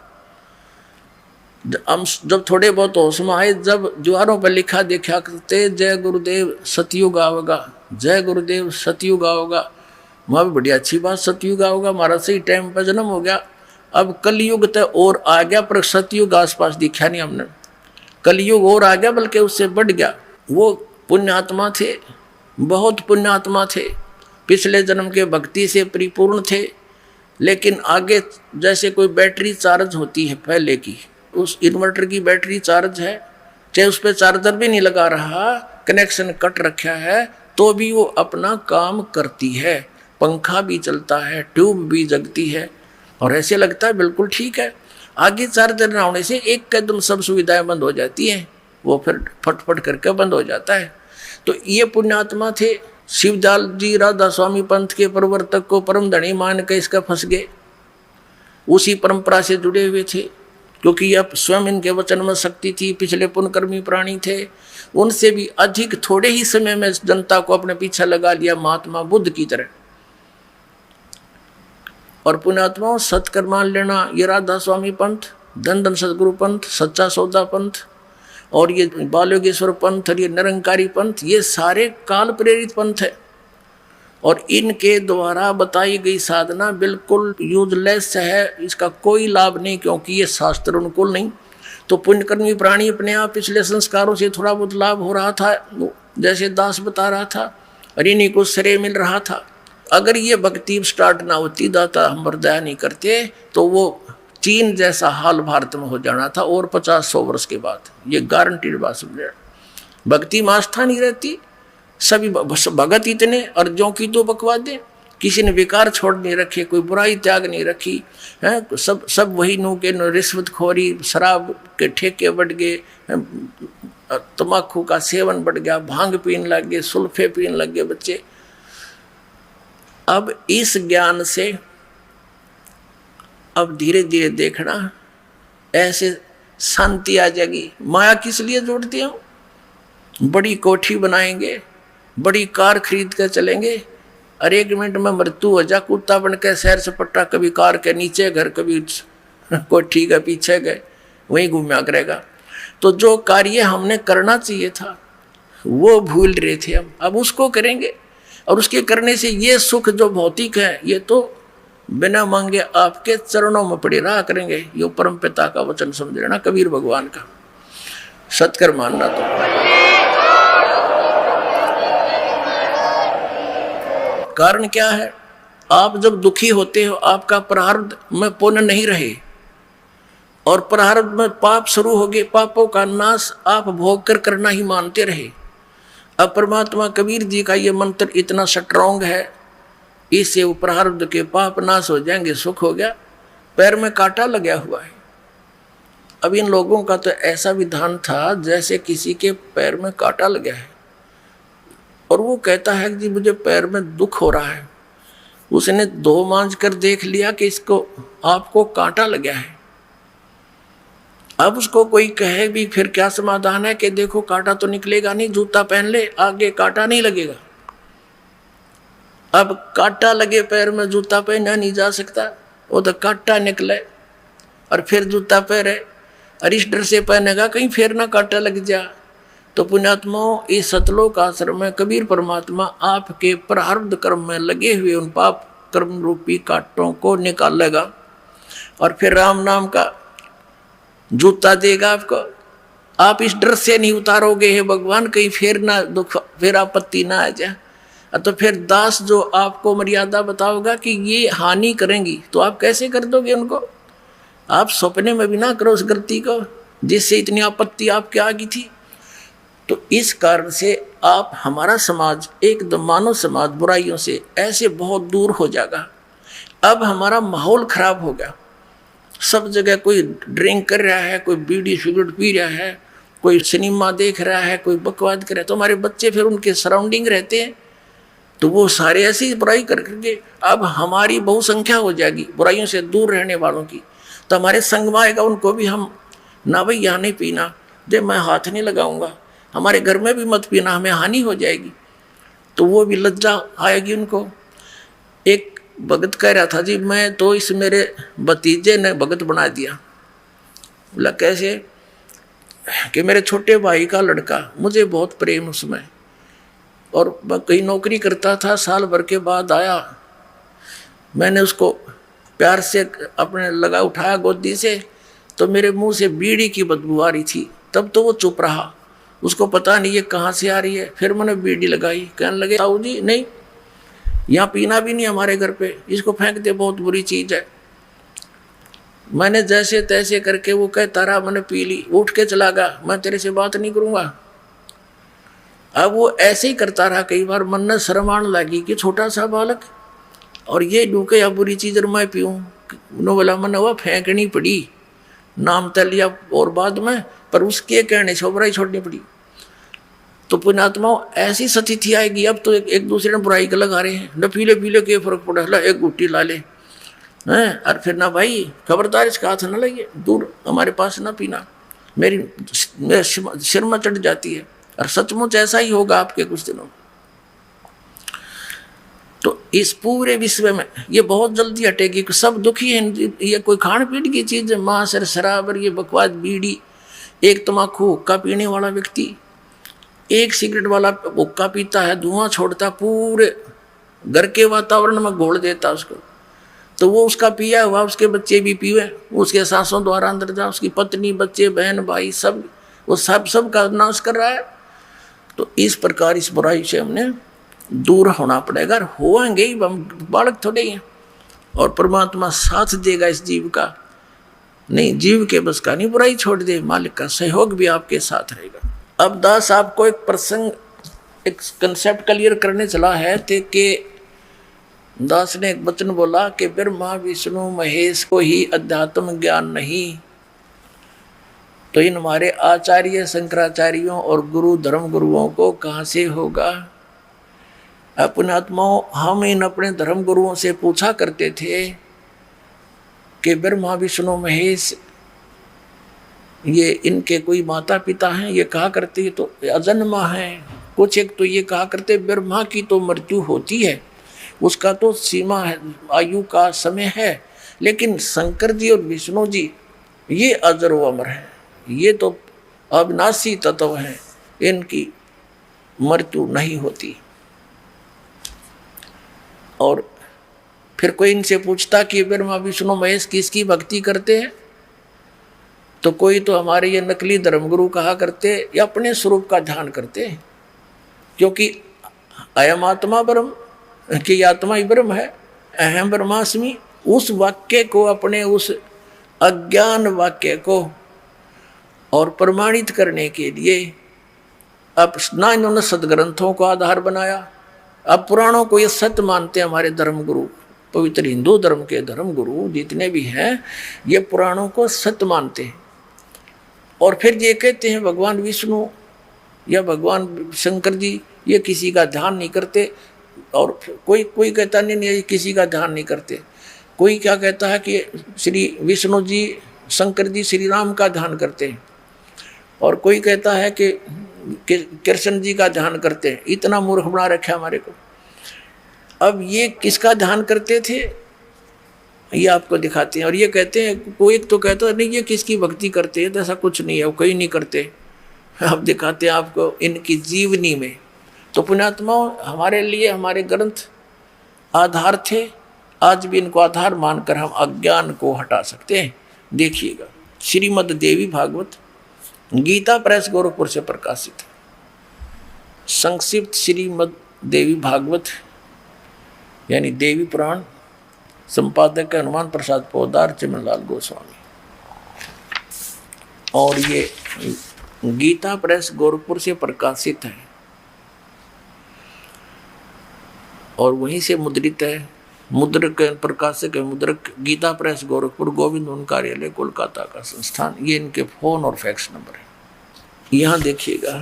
हम जब थोड़े बहुत होश में आए, जब द्वारों पर लिखा देखा करते जय गुरुदेव सतयुग आओगा, जय गुरुदेव सतयुग आओगा। वहाँ भी बड़ी अच्छी बात, सतयुग आओगा, हमारा सही टाइम पर जन्म हो गया। अब कलयुग तो और आ गया, पर सतयुग आसपास दिखा नहीं हमने। कलयुग और आ गया, बल्कि उससे बढ़ गया। वो पुण्यात्मा थे, बहुत पुण्यात्मा थे, पिछले जन्म के भक्ति से परिपूर्ण थे। लेकिन आगे जैसे कोई बैटरी चार्ज होती है पहले की, उस इन्वर्टर की बैटरी चार्ज है, चाहे उस पर चार्जर भी नहीं लगा रहा, कनेक्शन कट रखा है, तो भी वो अपना काम करती है। पंखा भी चलता है, ट्यूब भी जगती है, और ऐसे लगता है बिल्कुल ठीक है। आगे चार्जर ना होने से एक कदम सब सुविधाएं बंद हो जाती हैं, वो फिर फटफट करके बंद हो जाता है। तो ये पुण्यात्मा थे। शिवदयाल जी राधा स्वामी पंथ के प्रवर्तक को परम धनी मान के इसका फंस गए, उसी परंपरा से जुड़े हुए थे, क्योंकि अब स्वयं इनके वचन में शक्ति थी। पिछले पुण्यकर्मी प्राणी थे, उनसे भी अधिक थोड़े ही समय में जनता को अपने पीछे लगा लिया, महात्मा बुद्ध की तरह। और पुण्यात्माओं, सत्कर्म मान लेना, ये राधा स्वामी पंथ, धन धन सदगुरु पंथ, सच्चा सौदा पंथ, और ये बालयोगेश्वर पंथ, और ये निरंकारी पंथ, ये सारे काल प्रेरित पंथ है। और इनके द्वारा बताई गई साधना बिल्कुल यूजलेस है, इसका कोई लाभ नहीं, क्योंकि ये शास्त्र अनुकूल नहीं। तो पुण्यकर्मी प्राणी अपने आप पिछले संस्कारों से थोड़ा बहुत लाभ हो रहा था, जैसे दास बता रहा था, और इन्हीं को श्रेय मिल रहा था। अगर ये भक्ति स्टार्ट ना होती, दाता हम दया नहीं करते, तो वो चीन जैसा हाल भारत में हो जाना था, और 50-100 वर्ष के बाद। ये गारंटीड बात समझे। भक्ति में आस्था नहीं रहती, सभी भगत इतने, और जो की तो बकवाद दे, किसी ने विकार छोड़ नहीं रखे, कोई बुराई त्याग नहीं रखी है, सब वही नो के रिश्वतखोरी, शराब के ठेके बढ़ गए, तम्बाकू का सेवन बढ़ गया, भांग पीने लग गए, सुल्फे पीने लग गए बच्चे। अब इस ज्ञान से अब धीरे धीरे देखना, ऐसे शांति आ जाएगी। माया किस लिए जोड़ती हूँ? बड़ी कोठी बनाएंगे, बड़ी कार खरीद कर चलेंगे, और 1 मिनट में मृत्यु हो जा, कुत्ता बन के सैर सपट्टा, कभी कार के नीचे घर, कभी कोठी के पीछे गए, वहीं घूमया करेगा। तो जो कार्य हमने करना चाहिए था वो भूल रहे थे हम, अब उसको करेंगे। और उसके करने से ये सुख जो भौतिक है, ये तो बिना मांगे आपके चरणों में पड़े रहा करेंगे। ये परम पिता का वचन समझ लेना, कबीर भगवान का। सत्कर मानना। तो कारण क्या है? आप जब दुखी होते हो, आपका प्रारब्ध में पुण्य नहीं रहे, और प्रारब्ध में पाप शुरू हो गए, पापों का नाश आप भोग कर करना ही मानते रहे। अब परमात्मा कबीर जी का ये मंत्र इतना स्ट्रॉन्ग है, इससे वो प्रारब्ध के पाप नाश हो जाएंगे, सुख हो गया। पैर में कांटा लगा हुआ है। अब इन लोगों का तो ऐसा विधान था जैसे किसी के पैर में कांटा लगा है, और वो कहता है कि मुझे पैर में दुख हो रहा है। उसने 2 मांझ कर देख लिया कि इसको आपको कांटा लगा है। अब उसको कोई कहे भी फिर क्या समाधान है कि देखो कांटा तो निकलेगा नहीं, जूता पहन ले, आगे कांटा नहीं लगेगा। अब कांटा लगे पैर में, जूता पहना नहीं जा सकता, वो तो कांटा निकले और फिर जूता पहने, और इस डर से पहनेगा कहीं फिर ना कांटा लग जा। तो पुण्यात्माओं, इस सतलोक आश्रम में कबीर परमात्मा आपके प्रारब्ध कर्म में लगे हुए उन पाप कर्म रूपी कांटों को निकालेगा, और फिर राम नाम का जूता देगा आपको। आप इस डर से नहीं उतारोगे, हे भगवान कहीं फिर ना दुख, फिर आपत्ति ना आ जाए। तो फिर दास जो आपको मर्यादा बताओगा कि ये हानि करेंगी, तो आप कैसे कर दोगे उनको? आप सपने में भी ना करो उस गलती को जिससे इतनी आपत्ति आपके आ गई थी। तो इस कारण से आप, हमारा समाज एकदम मानव समाज बुराइयों से ऐसे बहुत दूर हो जाएगा। अब हमारा माहौल खराब हो गया, सब जगह कोई ड्रिंक कर रहा है, कोई बीड़ी सिगरेट पी रहा है, कोई सिनेमा देख रहा है, कोई बकवाद कर रहा है। तो हमारे बच्चे फिर उनके सराउंडिंग रहते हैं, तो वो सारे ऐसी ही बुराई करके अब हमारी बहुसंख्या हो जाएगी बुराइयों से दूर रहने वालों की। तो हमारे संग में आएगा, उनको भी हम ना भाई यहाँ नहीं पीना, दे मैं हाथ नहीं लगाऊंगा, हमारे घर में भी मत पीना, हमें हानि हो जाएगी। तो वो भी लज्जा आएगी उनको। एक भगत कह रहा था, जी मैं तो इस मेरे भतीजे ने भगत बना दिया। बोला कैसे? कि मेरे छोटे भाई का लड़का, मुझे बहुत प्रेम उसमें, और मैं कहीं नौकरी करता था, साल भर के बाद आया, मैंने उसको प्यार से अपने लगा उठाया गोदी से, तो मेरे मुंह से बीड़ी की बदबू आ रही थी। तब तो वो चुप रहा, उसको पता नहीं ये कहाँ से आ रही है। फिर मैंने बीड़ी लगाई, कहने लगे ताऊ जी नहीं, यहाँ पीना भी नहीं हमारे घर पे, इसको फेंक दे, बहुत बुरी चीज है। मैंने जैसे तैसे करके वो कहता रहा, मैंने पी ली, उठ के चला गया, मैं तेरे से बात नहीं करूंगा। अब वो ऐसे ही करता रहा, कई बार मन में शर्म आने लगी कि छोटा सा बालक और ये डूके या बुरी चीज और मैं पीऊँ। बोला मैंने वह फेंकनी पड़ी, नाम तय लिया और बाद में, पर उसके कहने से बुराई छोड़नी पड़ी। तो पुण्यात्माओं ऐसी स्थिति आएगी, अब तो एक दूसरे ने बुराई का लगा रहे हैं, न पीले पीले के फर्क पड़ा, ला एक गुट्टी ला ले हैं, और फिर ना भाई खबरदार इसका हाथ न लगे, दूर हमारे पास ना पीना, मेरे सिर में चढ़ जाती है। और सचमुच ऐसा ही होगा आपके कुछ दिनों में। तो इस पूरे विश्व में ये बहुत जल्दी हटेगी, सब दुखी हैं। ये कोई खान पीन की चीज है, मांस और शराब और ये बकवास, बीड़ी, एक तम्बाकू हुक्का पीने वाला व्यक्ति, एक सिगरेट वाला हुक्का पीता है, धुआं छोड़ता, पूरे घर के वातावरण में घोल देता उसको। तो वो उसका पिया हुआ उसके बच्चे भी पीवे, उसके सांसों द्वारा अंदर जा, उसकी पत्नी, बच्चे, बहन, भाई, सब वो सब का नाश कर रहा है। तो इस प्रकार इस बुराई से हमने दूर होना पड़ेगा। होंगे ही, हम बालक थोड़े हैं, और परमात्मा साथ देगा इस जीव का। नहीं, जीव के बस का नहीं, बुराई छोड़ दे, मालिक का सहयोग भी आपके साथ रहेगा। अब दास आपको एक प्रसंग, एक कंसेप्ट क्लियर करने चला है कि दास ने एक वचन बोला कि ब्रह्मा विष्णु महेश को ही अध्यात्म ज्ञान नहीं, तो इन हमारे आचार्य शंकराचार्यों और गुरु धर्म गुरुओं को कहाँ से होगा। अपने आत्माओं, हम इन अपने धर्म गुरुओं से पूछा करते थे कि ब्रह्मा विष्णु महेश ये इनके कोई माता पिता हैं, ये कहा करते तो अजन्मा है। कुछ एक तो ये कहा करते ब्रह्मा की तो मृत्यु होती है, उसका तो सीमा है, आयु का समय है, लेकिन शंकर जी और विष्णु जी ये अजर व अमर है, ये तो अविनाशी तत्व हैं, इनकी मृत्यु नहीं होती। और फिर कोई इनसे पूछता कि ब्रह्मा विष्णु महेश किसकी भक्ति करते हैं, तो कोई तो हमारे ये नकली धर्मगुरु कहा करते या अपने स्वरूप का ध्यान करते, क्योंकि अयम आत्मा ब्रह्म की आत्मा ही ब्रह्म है, अहम ब्रह्मास्मि, उस वाक्य को, अपने उस अज्ञान वाक्य को और प्रमाणित करने के लिए अब ना इन्होंने सदग्रंथों को आधार बनाया, अब पुराणों को ये सत्य मानते हैं। हमारे धर्मगुरु, पवित्र हिंदू धर्म के धर्मगुरु जितने भी हैं, ये पुराणों को सत्य मानते हैं। और फिर ये कहते हैं भगवान विष्णु या भगवान शंकर जी ये किसी का ध्यान नहीं करते, और कोई कहता नहीं ये किसी का ध्यान नहीं करते। कोई क्या कहता है कि श्री विष्णु जी, शंकर जी श्री राम का ध्यान करते हैं, और कोई कहता है कि कृष्ण जी का ध्यान करते हैं। इतना मूर्ख बना रखा हमारे को। अब ये किसका ध्यान करते थे ये आपको दिखाते हैं। और ये कहते हैं, कोई तो कहता है नहीं ये किसकी भक्ति करते हैं, ऐसा कुछ नहीं है, वो कोई नहीं करते। अब दिखाते हैं आपको इनकी जीवनी में। तो पुण्यात्माओं, हमारे लिए हमारे ग्रंथ आधार थे, आज भी इनको आधार मानकर हम अज्ञान को हटा सकते हैं। देखिएगा, श्रीमद् देवी भागवत गीता प्रेस गोरखपुर से प्रकाशित है। संक्षिप्त श्रीमद् देवी भागवत यानी देवी पुराण, संपादक हनुमान प्रसाद पोदार, चिमनलाल गोस्वामी। और ये गीता प्रेस गोरखपुर से प्रकाशित है और वहीं से मुद्रित है। मुद्रक प्रकाशक है मुद्रक गीता प्रेस गोरखपुर, गोविंद उन कार्यालय कोलकाता का संस्थान। ये इनके फोन और फैक्स नंबर है। यहाँ देखिएगा,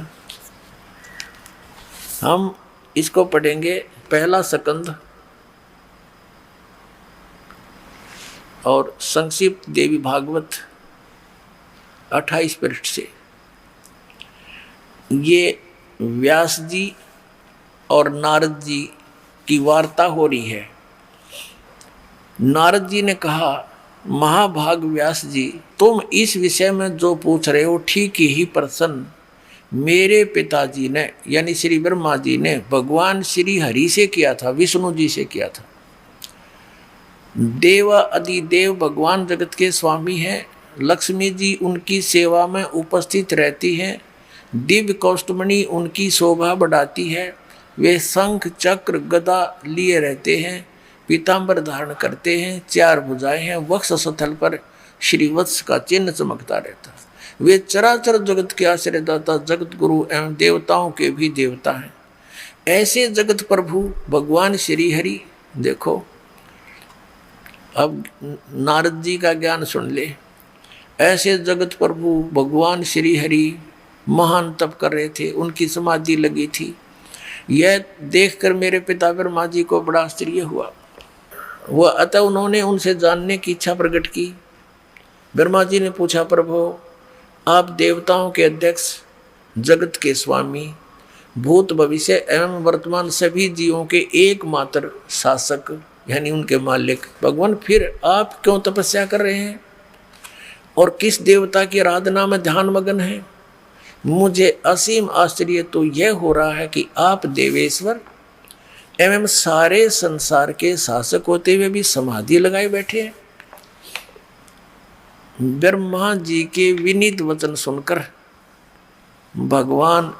हम इसको पढ़ेंगे पहला स्कंद और संक्षिप्त देवी भागवत 28 पृष्ठ से। ये व्यास जी और नारद जी की वार्ता हो रही है। नारद जी ने कहा, महाभाग व्यास जी, तुम इस विषय में जो पूछ रहे हो ठीक ही प्रश्न मेरे पिताजी ने यानी श्री ब्रह्मा जी ने भगवान श्री हरि से किया था, विष्णु जी से किया था। देव अधिदेव भगवान जगत के स्वामी हैं। लक्ष्मी जी उनकी सेवा में उपस्थित रहती हैं। दिव्य कौस्तुमणि उनकी शोभा बढ़ाती है। वे शंख चक्र गदा लिए रहते हैं, पीताम्बर धारण करते हैं, 4 भुजाएं हैं, वक्ष स्थल पर श्रीवत्स का चिन्ह चमकता रहता है। वे चराचर जगत के आश्रयदाता, जगत गुरु एवं देवताओं के भी देवता हैं। ऐसे जगत प्रभु भगवान श्री हरि, देखो अब नारद जी का ज्ञान सुन ले। ऐसे जगत प्रभु भगवान श्री हरि महान तप कर रहे थे, उनकी समाधि लगी थी। यह देखकर मेरे पिता ब्रह्मा जी को बड़ा आश्चर्य हुआ। वह अतः उन्होंने उनसे जानने की इच्छा प्रकट की। ब्रह्मा जी ने पूछा, प्रभु आप देवताओं के अध्यक्ष, जगत के स्वामी, भूत भविष्य एवं वर्तमान सभी जीवों के एकमात्र शासक यानी उनके मालिक भगवान, फिर आप क्यों तपस्या कर रहे हैं और किस देवता की आराधना में ध्यान मग्न है? मुझे असीम आश्चर्य तो यह हो रहा है कि आप देवेश्वर एवं सारे संसार के शासक होते हुए भी समाधि लगाए बैठे हैं। ब्रह्मा जी के विनीत वचन सुनकर भगवान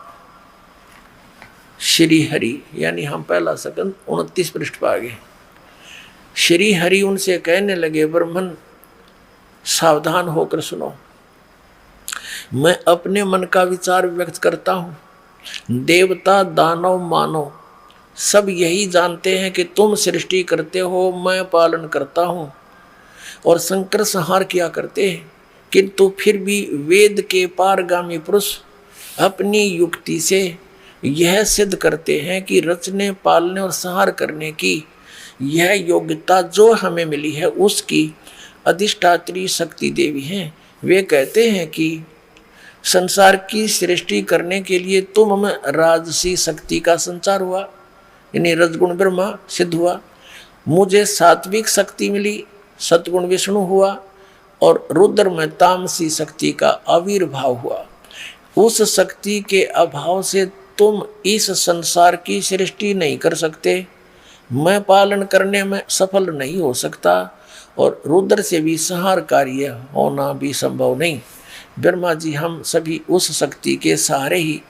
श्री हरि यानी हम पहला सकंद 29 पृष्ठ पर आ गए। श्री हरि उनसे कहने लगे, ब्रह्मन सावधान होकर सुनो, मैं अपने मन का विचार व्यक्त करता हूँ। देवता दानव मानव सब यही जानते हैं कि तुम सृष्टि करते हो, मैं पालन करता हूँ और संकर संहार किया करते हैं, किंतु फिर भी वेद के पारगामी पुरुष अपनी युक्ति से यह सिद्ध करते हैं कि रचने पालने और संहार करने की यह योग्यता जो हमें मिली है उसकी अधिष्ठात्री शक्ति देवी हैं। वे कहते हैं कि संसार की सृष्टि करने के लिए तुम में राजसी शक्ति का संचार हुआ, यानी रजगुण ब्रह्मा सिद्ध हुआ। मुझे सात्विक शक्ति मिली, सतगुण विष्णु हुआ और रुद्र में तामसी शक्ति का आविर्भाव हुआ। उस शक्ति के अभाव से तुम इस संसार की सृष्टि नहीं कर सकते, मैं पालन करने में सफल नहीं हो सकता और रुद्र से भी संहार कार्य होना भी संभव नहीं। ब्रह्मा जी, हम सभी उस शक्ति के सहारे ही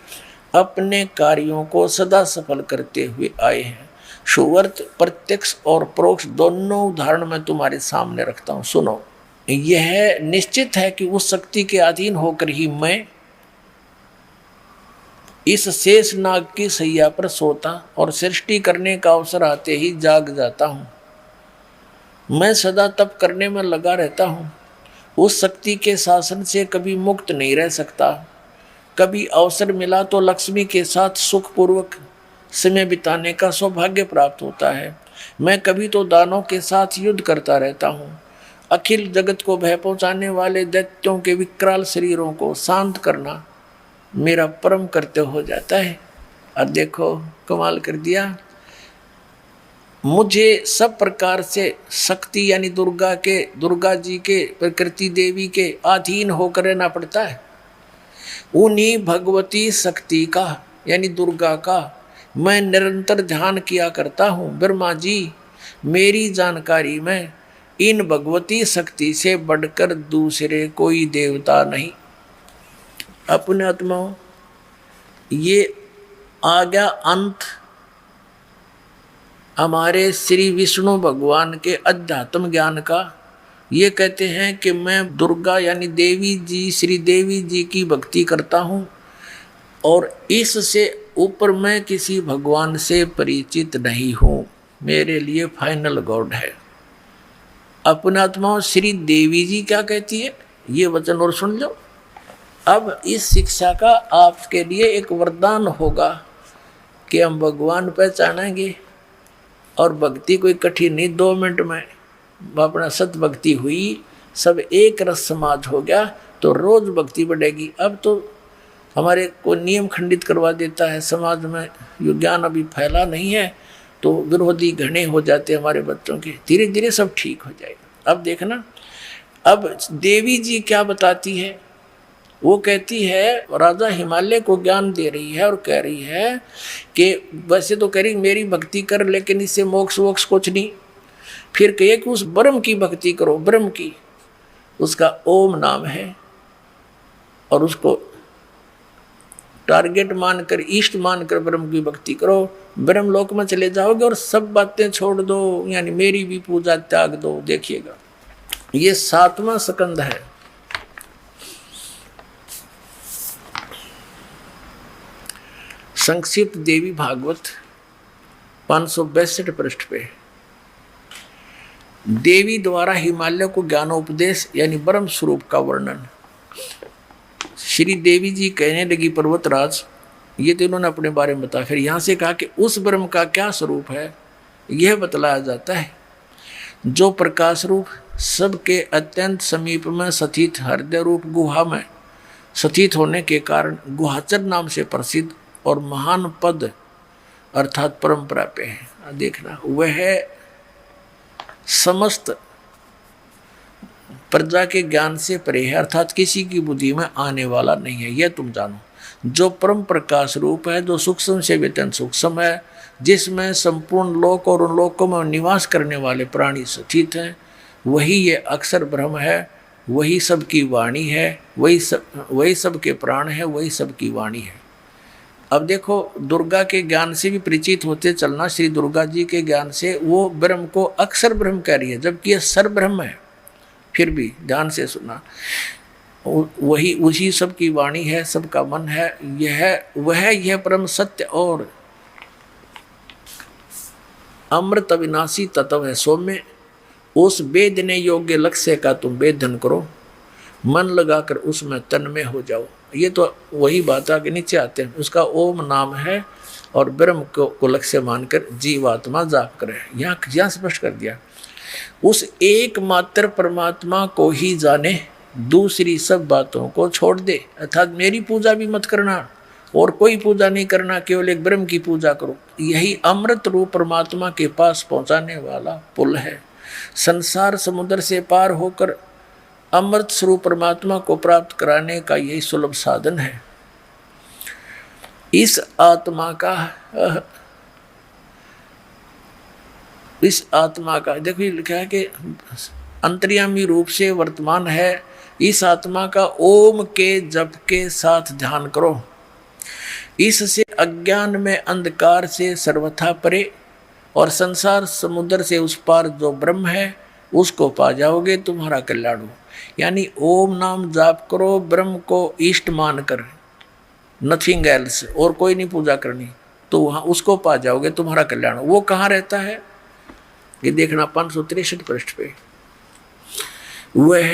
अपने कार्यों को सदा सफल करते हुए आए हैं। सुवर्त प्रत्यक्ष और परोक्ष दोनों उदाहरण मैं तुम्हारे सामने रखता हूँ, सुनो। यह निश्चित है कि उस शक्ति के अधीन होकर ही मैं इस शेष नाग की सैया पर सोता और सृष्टि करने का अवसर आते ही जाग जाता हूँ। मैं सदा तप करने में लगा रहता हूँ, उस शक्ति के शासन से कभी मुक्त नहीं रह सकता। कभी अवसर मिला तो लक्ष्मी के साथ सुखपूर्वक समय बिताने का सौभाग्य प्राप्त होता है। मैं कभी तो दानों के साथ युद्ध करता रहता हूँ। अखिल जगत को भय पहुँचाने वाले दैत्यों के विकराल शरीरों को शांत करना मेरा परम कर्तव्य हो जाता है। और देखो कमाल कर दिया, मुझे सब प्रकार से शक्ति यानी दुर्गा जी के प्रकृति देवी के अधीन होकर रहना पड़ता है। उन्हीं भगवती शक्ति का यानी दुर्गा का मैं निरंतर ध्यान किया करता हूँ। ब्रह्मा जी, मेरी जानकारी में इन भगवती शक्ति से बढ़कर दूसरे कोई देवता नहीं। अपने आत्माओं, ये आ गया अंत हमारे श्री विष्णु भगवान के अध्यात्म ज्ञान का। ये कहते हैं कि मैं दुर्गा यानी देवी जी, श्री देवी जी की भक्ति करता हूँ और इससे ऊपर मैं किसी भगवान से परिचित नहीं हूँ, मेरे लिए फाइनल गॉड है। अपने आत्माओं, श्री देवी जी क्या कहती है ये वचन और सुन लो। अब इस शिक्षा का आपके लिए एक वरदान होगा कि हम भगवान पहचानेंगे और भक्ति कोई कठिन नहीं, 2 मिनट में अपना सत भक्ति हुई, सब एक रस समाज हो गया तो रोज भक्ति बढ़ेगी। अब तो हमारे को नियम खंडित करवा देता है। समाज में यो ज्ञान अभी फैला नहीं है तो विरोधी घने हो जाते हैं हमारे बच्चों के। धीरे धीरे सब ठीक हो जाएगा। अब देखना, अब देवी जी क्या बताती है, वो कहती है राजा हिमालय को ज्ञान दे रही है और कह रही है कि वैसे तो कह रही मेरी भक्ति कर, लेकिन इससे मोक्ष वोक्ष कुछ नहीं। फिर कहे कि उस ब्रह्म की भक्ति करो, ब्रह्म की, उसका ओम नाम है, और उसको टारगेट मानकर, इष्ट मानकर ब्रह्म की भक्ति करो, ब्रह्म लोक में चले जाओगे और सब बातें छोड़ दो, यानी मेरी भी पूजा त्याग दो। देखिएगा ये 7वां स्कंद है। संक्षिप्त देवी भागवत 562 पृष्ठ पे देवी द्वारा हिमालय को ज्ञानोपदेश यानी ब्रह्म स्वरूप का वर्णन। श्री देवी जी कहने लगी पर्वतराज, ये तो इन्होंने अपने बारे में बताया, फिर यहाँ से कहा कि उस ब्रह्म का क्या स्वरूप है यह बतलाया जाता है, जो प्रकाश रूप सबके अत्यंत समीप में स्थित हृदय रूप गुहा में स्थित होने के कारण गुहाचर नाम से प्रसिद्ध और महान पद अर्थात परंपरा पे है। देखना, वह समस्त प्रजा के ज्ञान से परे है, अर्थात किसी की बुद्धि में आने वाला नहीं है, यह तुम जानो। जो परम प्रकाश रूप है, जो सूक्ष्म से भी अत्यंत सूक्ष्म है, जिसमें संपूर्ण लोक और उन लोकों में निवास करने वाले प्राणी स्थित हैं, वही ये अक्षर ब्रह्म है, वही सबकी वाणी है, वही सबके प्राण है, वही सबकी वाणी है। अब देखो, दुर्गा के ज्ञान से भी परिचित होते चलना, श्री दुर्गा जी के ज्ञान से वो ब्रह्म को अक्षर ब्रह्म कह रही है, जबकि यह सर ब्रह्म है। फिर भी ध्यान से सुना, वही उसी सबकी वाणी है, सबका मन है, यह परम सत्य और अमृत अविनाशी तत्व है। सौम्य, उस वेदने योग्य लक्ष्य का तुम वेदन करो, मन लगाकर उसमें तन्मय हो जाओ। ये तो वही बात आगे नीचे आते हैं, उसका ओम नाम है और ब्रह्म को लक्ष्य मानकर जीवात्मा जाप करे। यहाँ स्पष्ट कर दिया, उस एकमात्र परमात्मा को ही जाने, दूसरी सब बातों को छोड़ दे। अर्थात मेरी पूजा भी मत करना और कोई पूजा नहीं करना, केवल एक ब्रह्म की पूजा करो। यही अमृत रूप परमात्मा के पास पहुंचाने वाला पुल है। संसार समुद्र से पार होकर अमृत स्वरूप परमात्मा को प्राप्त कराने का यही सुलभ साधन है। इस आत्मा का देखो ये लिखा है कि अंतर्यामी रूप से वर्तमान है। इस आत्मा का ओम के जप के साथ ध्यान करो, इससे अज्ञान में अंधकार से सर्वथा परे और संसार समुद्र से उस पार जो ब्रह्म है उसको पा जाओगे, तुम्हारा कल्याण हो। यानी ओम नाम जाप करो, ब्रह्म को इष्ट मानकर, नथिंग एल्स, और कोई नहीं पूजा करनी, तो वहाँ उसको पा जाओगे, तुम्हारा कल्याण हो। वो कहाँ रहता है ये देखना 563 पृष्ठ पे, वह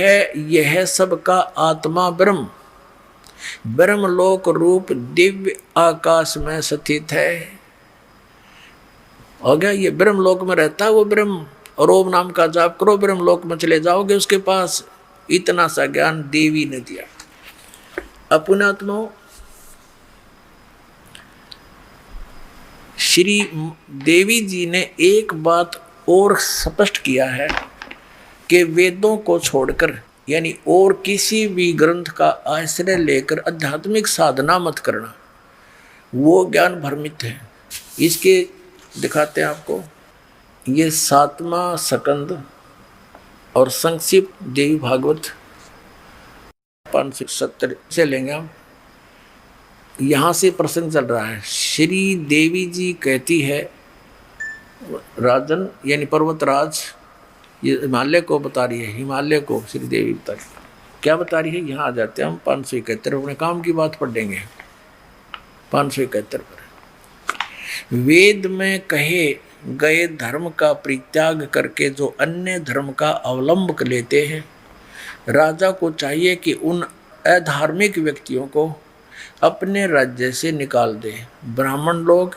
यह सबका आत्मा ब्रह्म ब्रह्मलोक रूप दिव्य आकाश में स्थित है। हो गया, ये ब्रह्मलोक में रहता है वो ब्रह्म, और ओम नाम का जाप करो, ब्रह्मलोक में चले जाओगे उसके पास। इतना सा ज्ञान देवी ने दिया। अपनात्माओं, श्री देवी जी ने एक बात और स्पष्ट किया है कि वेदों को छोड़कर यानी और किसी भी ग्रंथ का आश्रय लेकर आध्यात्मिक साधना मत करना, वो ज्ञान भ्रमित है। इसके दिखाते हैं आपको, ये 7वां स्कंद और संक्षिप्त देवी भागवत 570 से लेंगे हम। यहाँ से प्रसंग चल रहा है। श्री देवी जी कहती है, राजन यानी पर्वतराज, ये हिमालय को बता रही है, हिमालय को श्री देवी बता रही है। क्या बता रही है, यहाँ आ जाते हैं हम 571 अपने काम की बात पढ़ देंगे 571 पर। वेद में कहे गए धर्म का परित्याग करके जो अन्य धर्म का अवलंब लेते हैं, राजा को चाहिए कि उन अधार्मिक व्यक्तियों को अपने राज्य से निकाल दे। ब्राह्मण लोग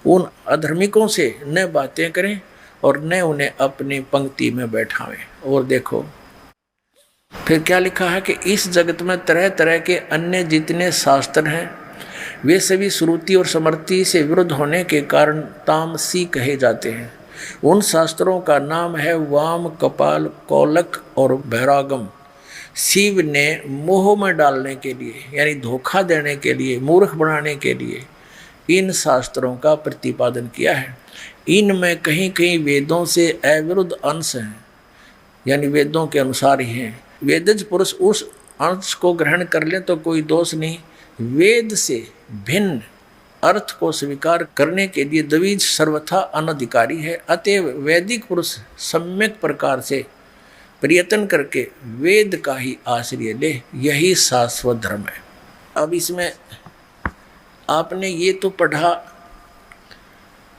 उन अधर्मिकों से न बातें करें और न उन्हें अपनी पंक्ति में बैठावें। और देखो, फिर क्या लिखा है कि इस जगत में तरह तरह के अन्य जितने शास्त्र हैं वे सभी श्रुति और स्मृति से विरुद्ध होने के कारण तामसी कहे जाते हैं। उन शास्त्रों का नाम है वाम, कपाल, कौलक और भैरागम। शिव ने मोह में डालने के लिए यानी धोखा देने के लिए, मूर्ख बनाने के लिए इन शास्त्रों का प्रतिपादन किया है। इनमें कहीं कहीं वेदों से अविरुद्ध अंश हैं, यानी वेदों के अनुसार ही हैं। वेदज पुरुष उस अंश को ग्रहण कर लें तो कोई दोष नहीं। वेद से भिन्न अर्थ को स्वीकार करने के लिए द्विज सर्वथा अनधिकारी है। अतएव वैदिक पुरुष सम्यक प्रकार से प्रयत्न करके वेद का ही आश्रय ले, यही शाश्वत धर्म है। अब इसमें आपने ये तो पढ़ा,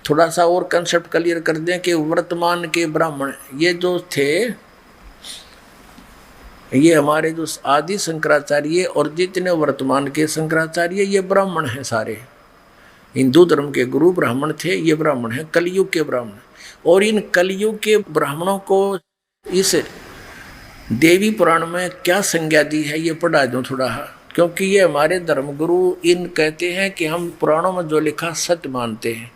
थोड़ा सा और कंसेप्ट क्लियर कर दें कि वर्तमान के ब्राह्मण ये जो थे, ये हमारे जो आदि शंकराचार्य और जितने वर्तमान के शंकराचार्य ये ब्राह्मण हैं सारे। हिंदू धर्म के गुरु ब्राह्मण थे, ये ब्राह्मण हैं कलयुग के ब्राह्मण। और इन कलयुग के ब्राह्मणों को इस देवी पुराण में क्या संज्ञा दी है ये पढ़ा दूँ थोड़ा, क्योंकि ये हमारे धर्मगुरु इन कहते हैं कि हम पुराणों में जो लिखा सत्य मानते हैं।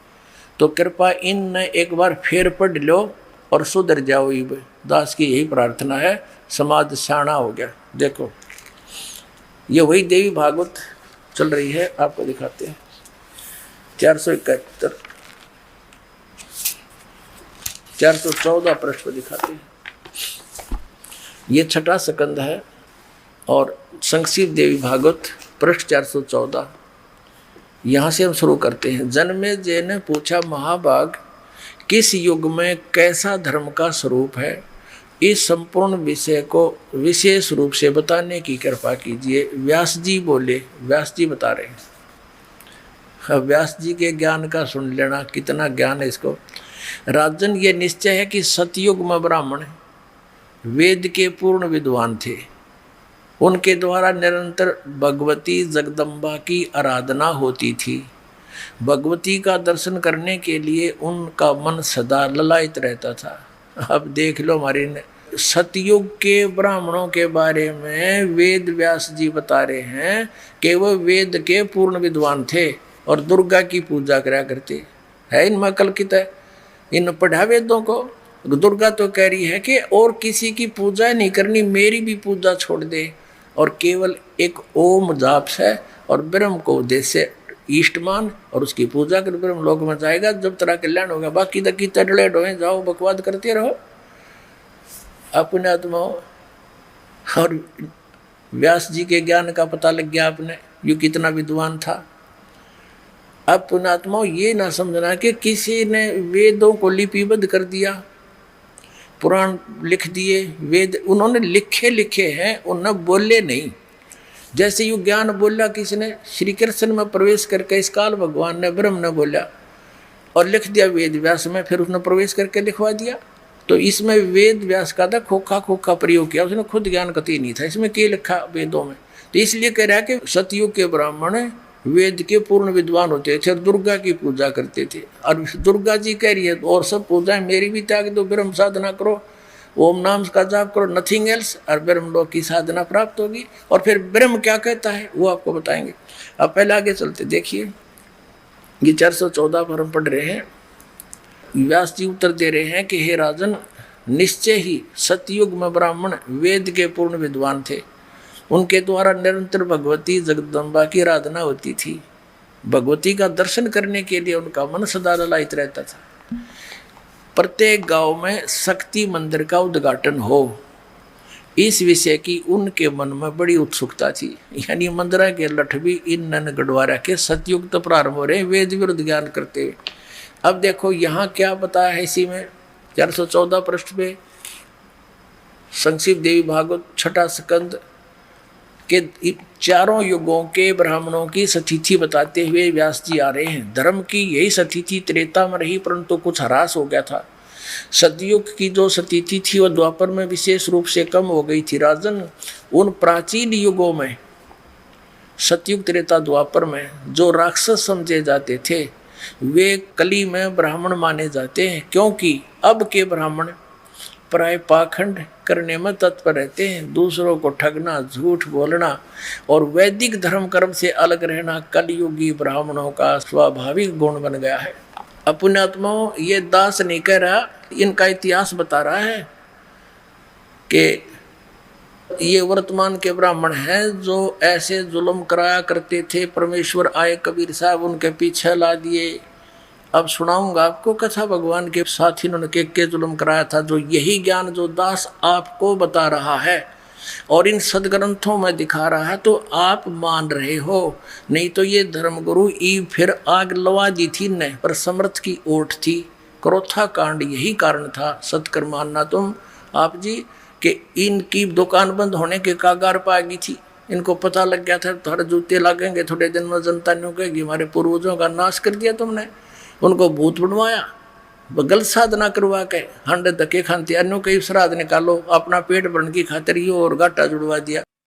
तो कृपा इन एक बार फिर पढ़ लो और सुधर जाओ। दास की यही प्रार्थना है, समाज शाना हो गया। देखो ये वही देवी भागवत चल रही है, आपको दिखाते हैं। 471 414 पृष्ठ पर दिखाते हैं। ये छठा स्कंद है और संक्षिप्त देवी भागवत पृष्ठ 414। यहाँ से हम शुरू करते हैं। जन्मेजय ने पूछा, महाभाग किस युग में कैसा धर्म का स्वरूप है, इस संपूर्ण विषय को विशेष रूप से बताने की कृपा कीजिए। व्यास जी बोले, व्यास जी बता रहे हैं। व्यास जी के ज्ञान का सुन लेना, कितना ज्ञान है इसको। राजन, ये निश्चय है कि सतयुग में ब्राह्मण वेद के पूर्ण विद्वान थे। उनके द्वारा निरंतर भगवती जगदम्बा की आराधना होती थी। भगवती का दर्शन करने के लिए उनका मन सदा ललायित रहता था। अब देख लो, हमारे सतयुग के ब्राह्मणों के बारे में वेद व्यास जी बता रहे हैं कि वह वेद के पूर्ण विद्वान थे और दुर्गा की पूजा करा करते है। इनमें कल्पित है, इन पढ़ा वेदों को। दुर्गा तो कह रही है कि और किसी की पूजा नहीं करनी, मेरी भी पूजा छोड़ दे और केवल एक ओम जाप है और ब्रह्म को उद्देश्य ईष्टमान और उसकी पूजा कर ब्रह्म लोक में जाएगा, जब तेरा कल्याण होगा। बाकी तक की तड़ले डोए जाओ, बकवाद करते रहो अपने आत्माओं। और व्यास जी के ज्ञान का पता लग गया आपने, ये कितना विद्वान था। अब पुण्यात्माओं ये ना समझना कि किसी ने वेदों को लिपिबद्ध कर दिया, पुराण लिख दिए। वेद उन्होंने लिखे हैं, उन्होंने बोले नहीं। जैसे यू ज्ञान बोला किसने, श्री कृष्ण में प्रवेश करके इस काल भगवान ने, ब्रह्म ने बोला और लिख दिया वेद व्यास में, फिर उसने प्रवेश करके लिखवा दिया। तो इसमें वेद व्यास का था खोखा खोखा प्रयोग किया, उसने खुद ज्ञान कतई नहीं था। इसमें क्या लिखा वेदों में, तो इसलिए कह रहा है कि सतयुग के ब्राह्मण वेद के पूर्ण विद्वान होते थे और दुर्गा की पूजा करते थे। और दुर्गा जी कह रही है और सब पूजाएं मेरी भी त्याग दो, ब्रह्म साधना करो, ओम नाम का जाप करो, नथिंग एल्स, और ब्रह्म लोक की साधना प्राप्त होगी। और फिर ब्रह्म क्या कहता है वो आपको बताएंगे। अब पहले आगे चलते, देखिए ये 414 पर हम पढ़ रहे हैं। व्यास जी उत्तर दे रहे हैं कि हे राजन, निश्चय ही सतयुग में ब्राह्मण वेद के पूर्ण विद्वान थे। उनके द्वारा निरंतर भगवती जगदम्बा की आराधना होती थी। भगवती का दर्शन करने के लिए उनका मन सदा ललायित रहता था। प्रत्येक गांव में शक्ति मंदिर का उद्घाटन हो, इस विषय की उनके मन में बड़ी उत्सुकता थी। यानी मंदिरा के लठ भी इन नन गढ़वारा के सतयुग तो प्रारंभ हो रहे वेद विरुद्ध ज्ञान करते हुए। अब देखो यहाँ क्या बताया है इसी में 414 पृष्ठ पे, संक्षिप्त देवी भागवत छठा स्कंद के चारों युगों के ब्राह्मणों की सतिथि बताते हुए व्यास जी आ रहे हैं। धर्म की यही सतिथि त्रेता में रही, परंतु कुछ ह्रास हो गया था। सतयुग की जो सतिथि थी वह द्वापर में विशेष रूप से कम हो गई थी। राजन, उन प्राचीन युगों में सतयुग त्रेता द्वापर में जो राक्षस समझे जाते थे वे कली में ब्राह्मण माने जाते हैं, क्योंकि अब के ब्राह्मण प्राय पाखंड करने में तत्पर रहते हैं, दूसरों को ठगना, झूठ बोलना और वैदिक धर्म कर्म से अलग रहना कलयुगी ब्राह्मणों का स्वाभाविक गुण बन गया है। अपुण्यात्माओं, ये दास नहीं कह रहा, इनका इतिहास बता रहा है कि ये वर्तमान के ब्राह्मण हैं जो ऐसे जुल्म कराया करते थे। परमेश्वर आए, कबीर साहब उनके पीछे ला दिए। अब सुनाऊंगा आपको कथा भगवान के साथ इन्होंने के जुल्म कराया था, जो यही ज्ञान जो दास आपको बता रहा है और इन सदग्रंथों में दिखा रहा है तो आप मान रहे हो। नहीं तो ये धर्मगुरु ई फिर आग लवा दी थी न, पर समर्थ की ओट थी। क्रोथा कांड यही कारण था। सत्कर मानना तुम आप जी कि इनकी दुकान बंद होने के कागार पर आ गई थी। इनको पता लग गया था तुम्हारे जूते लगेंगे, थोड़े दिन में जनता ने कहेगी हमारे पूर्वजों का नाश कर दिया तुमने। उनको भूत बनवाया, गलत साधना करवा के हंड धक्के खानते अन्यों के श्राद्ध निकालो, अपना पेट भरने की खातिर ये और घाटा जुड़वा दिया।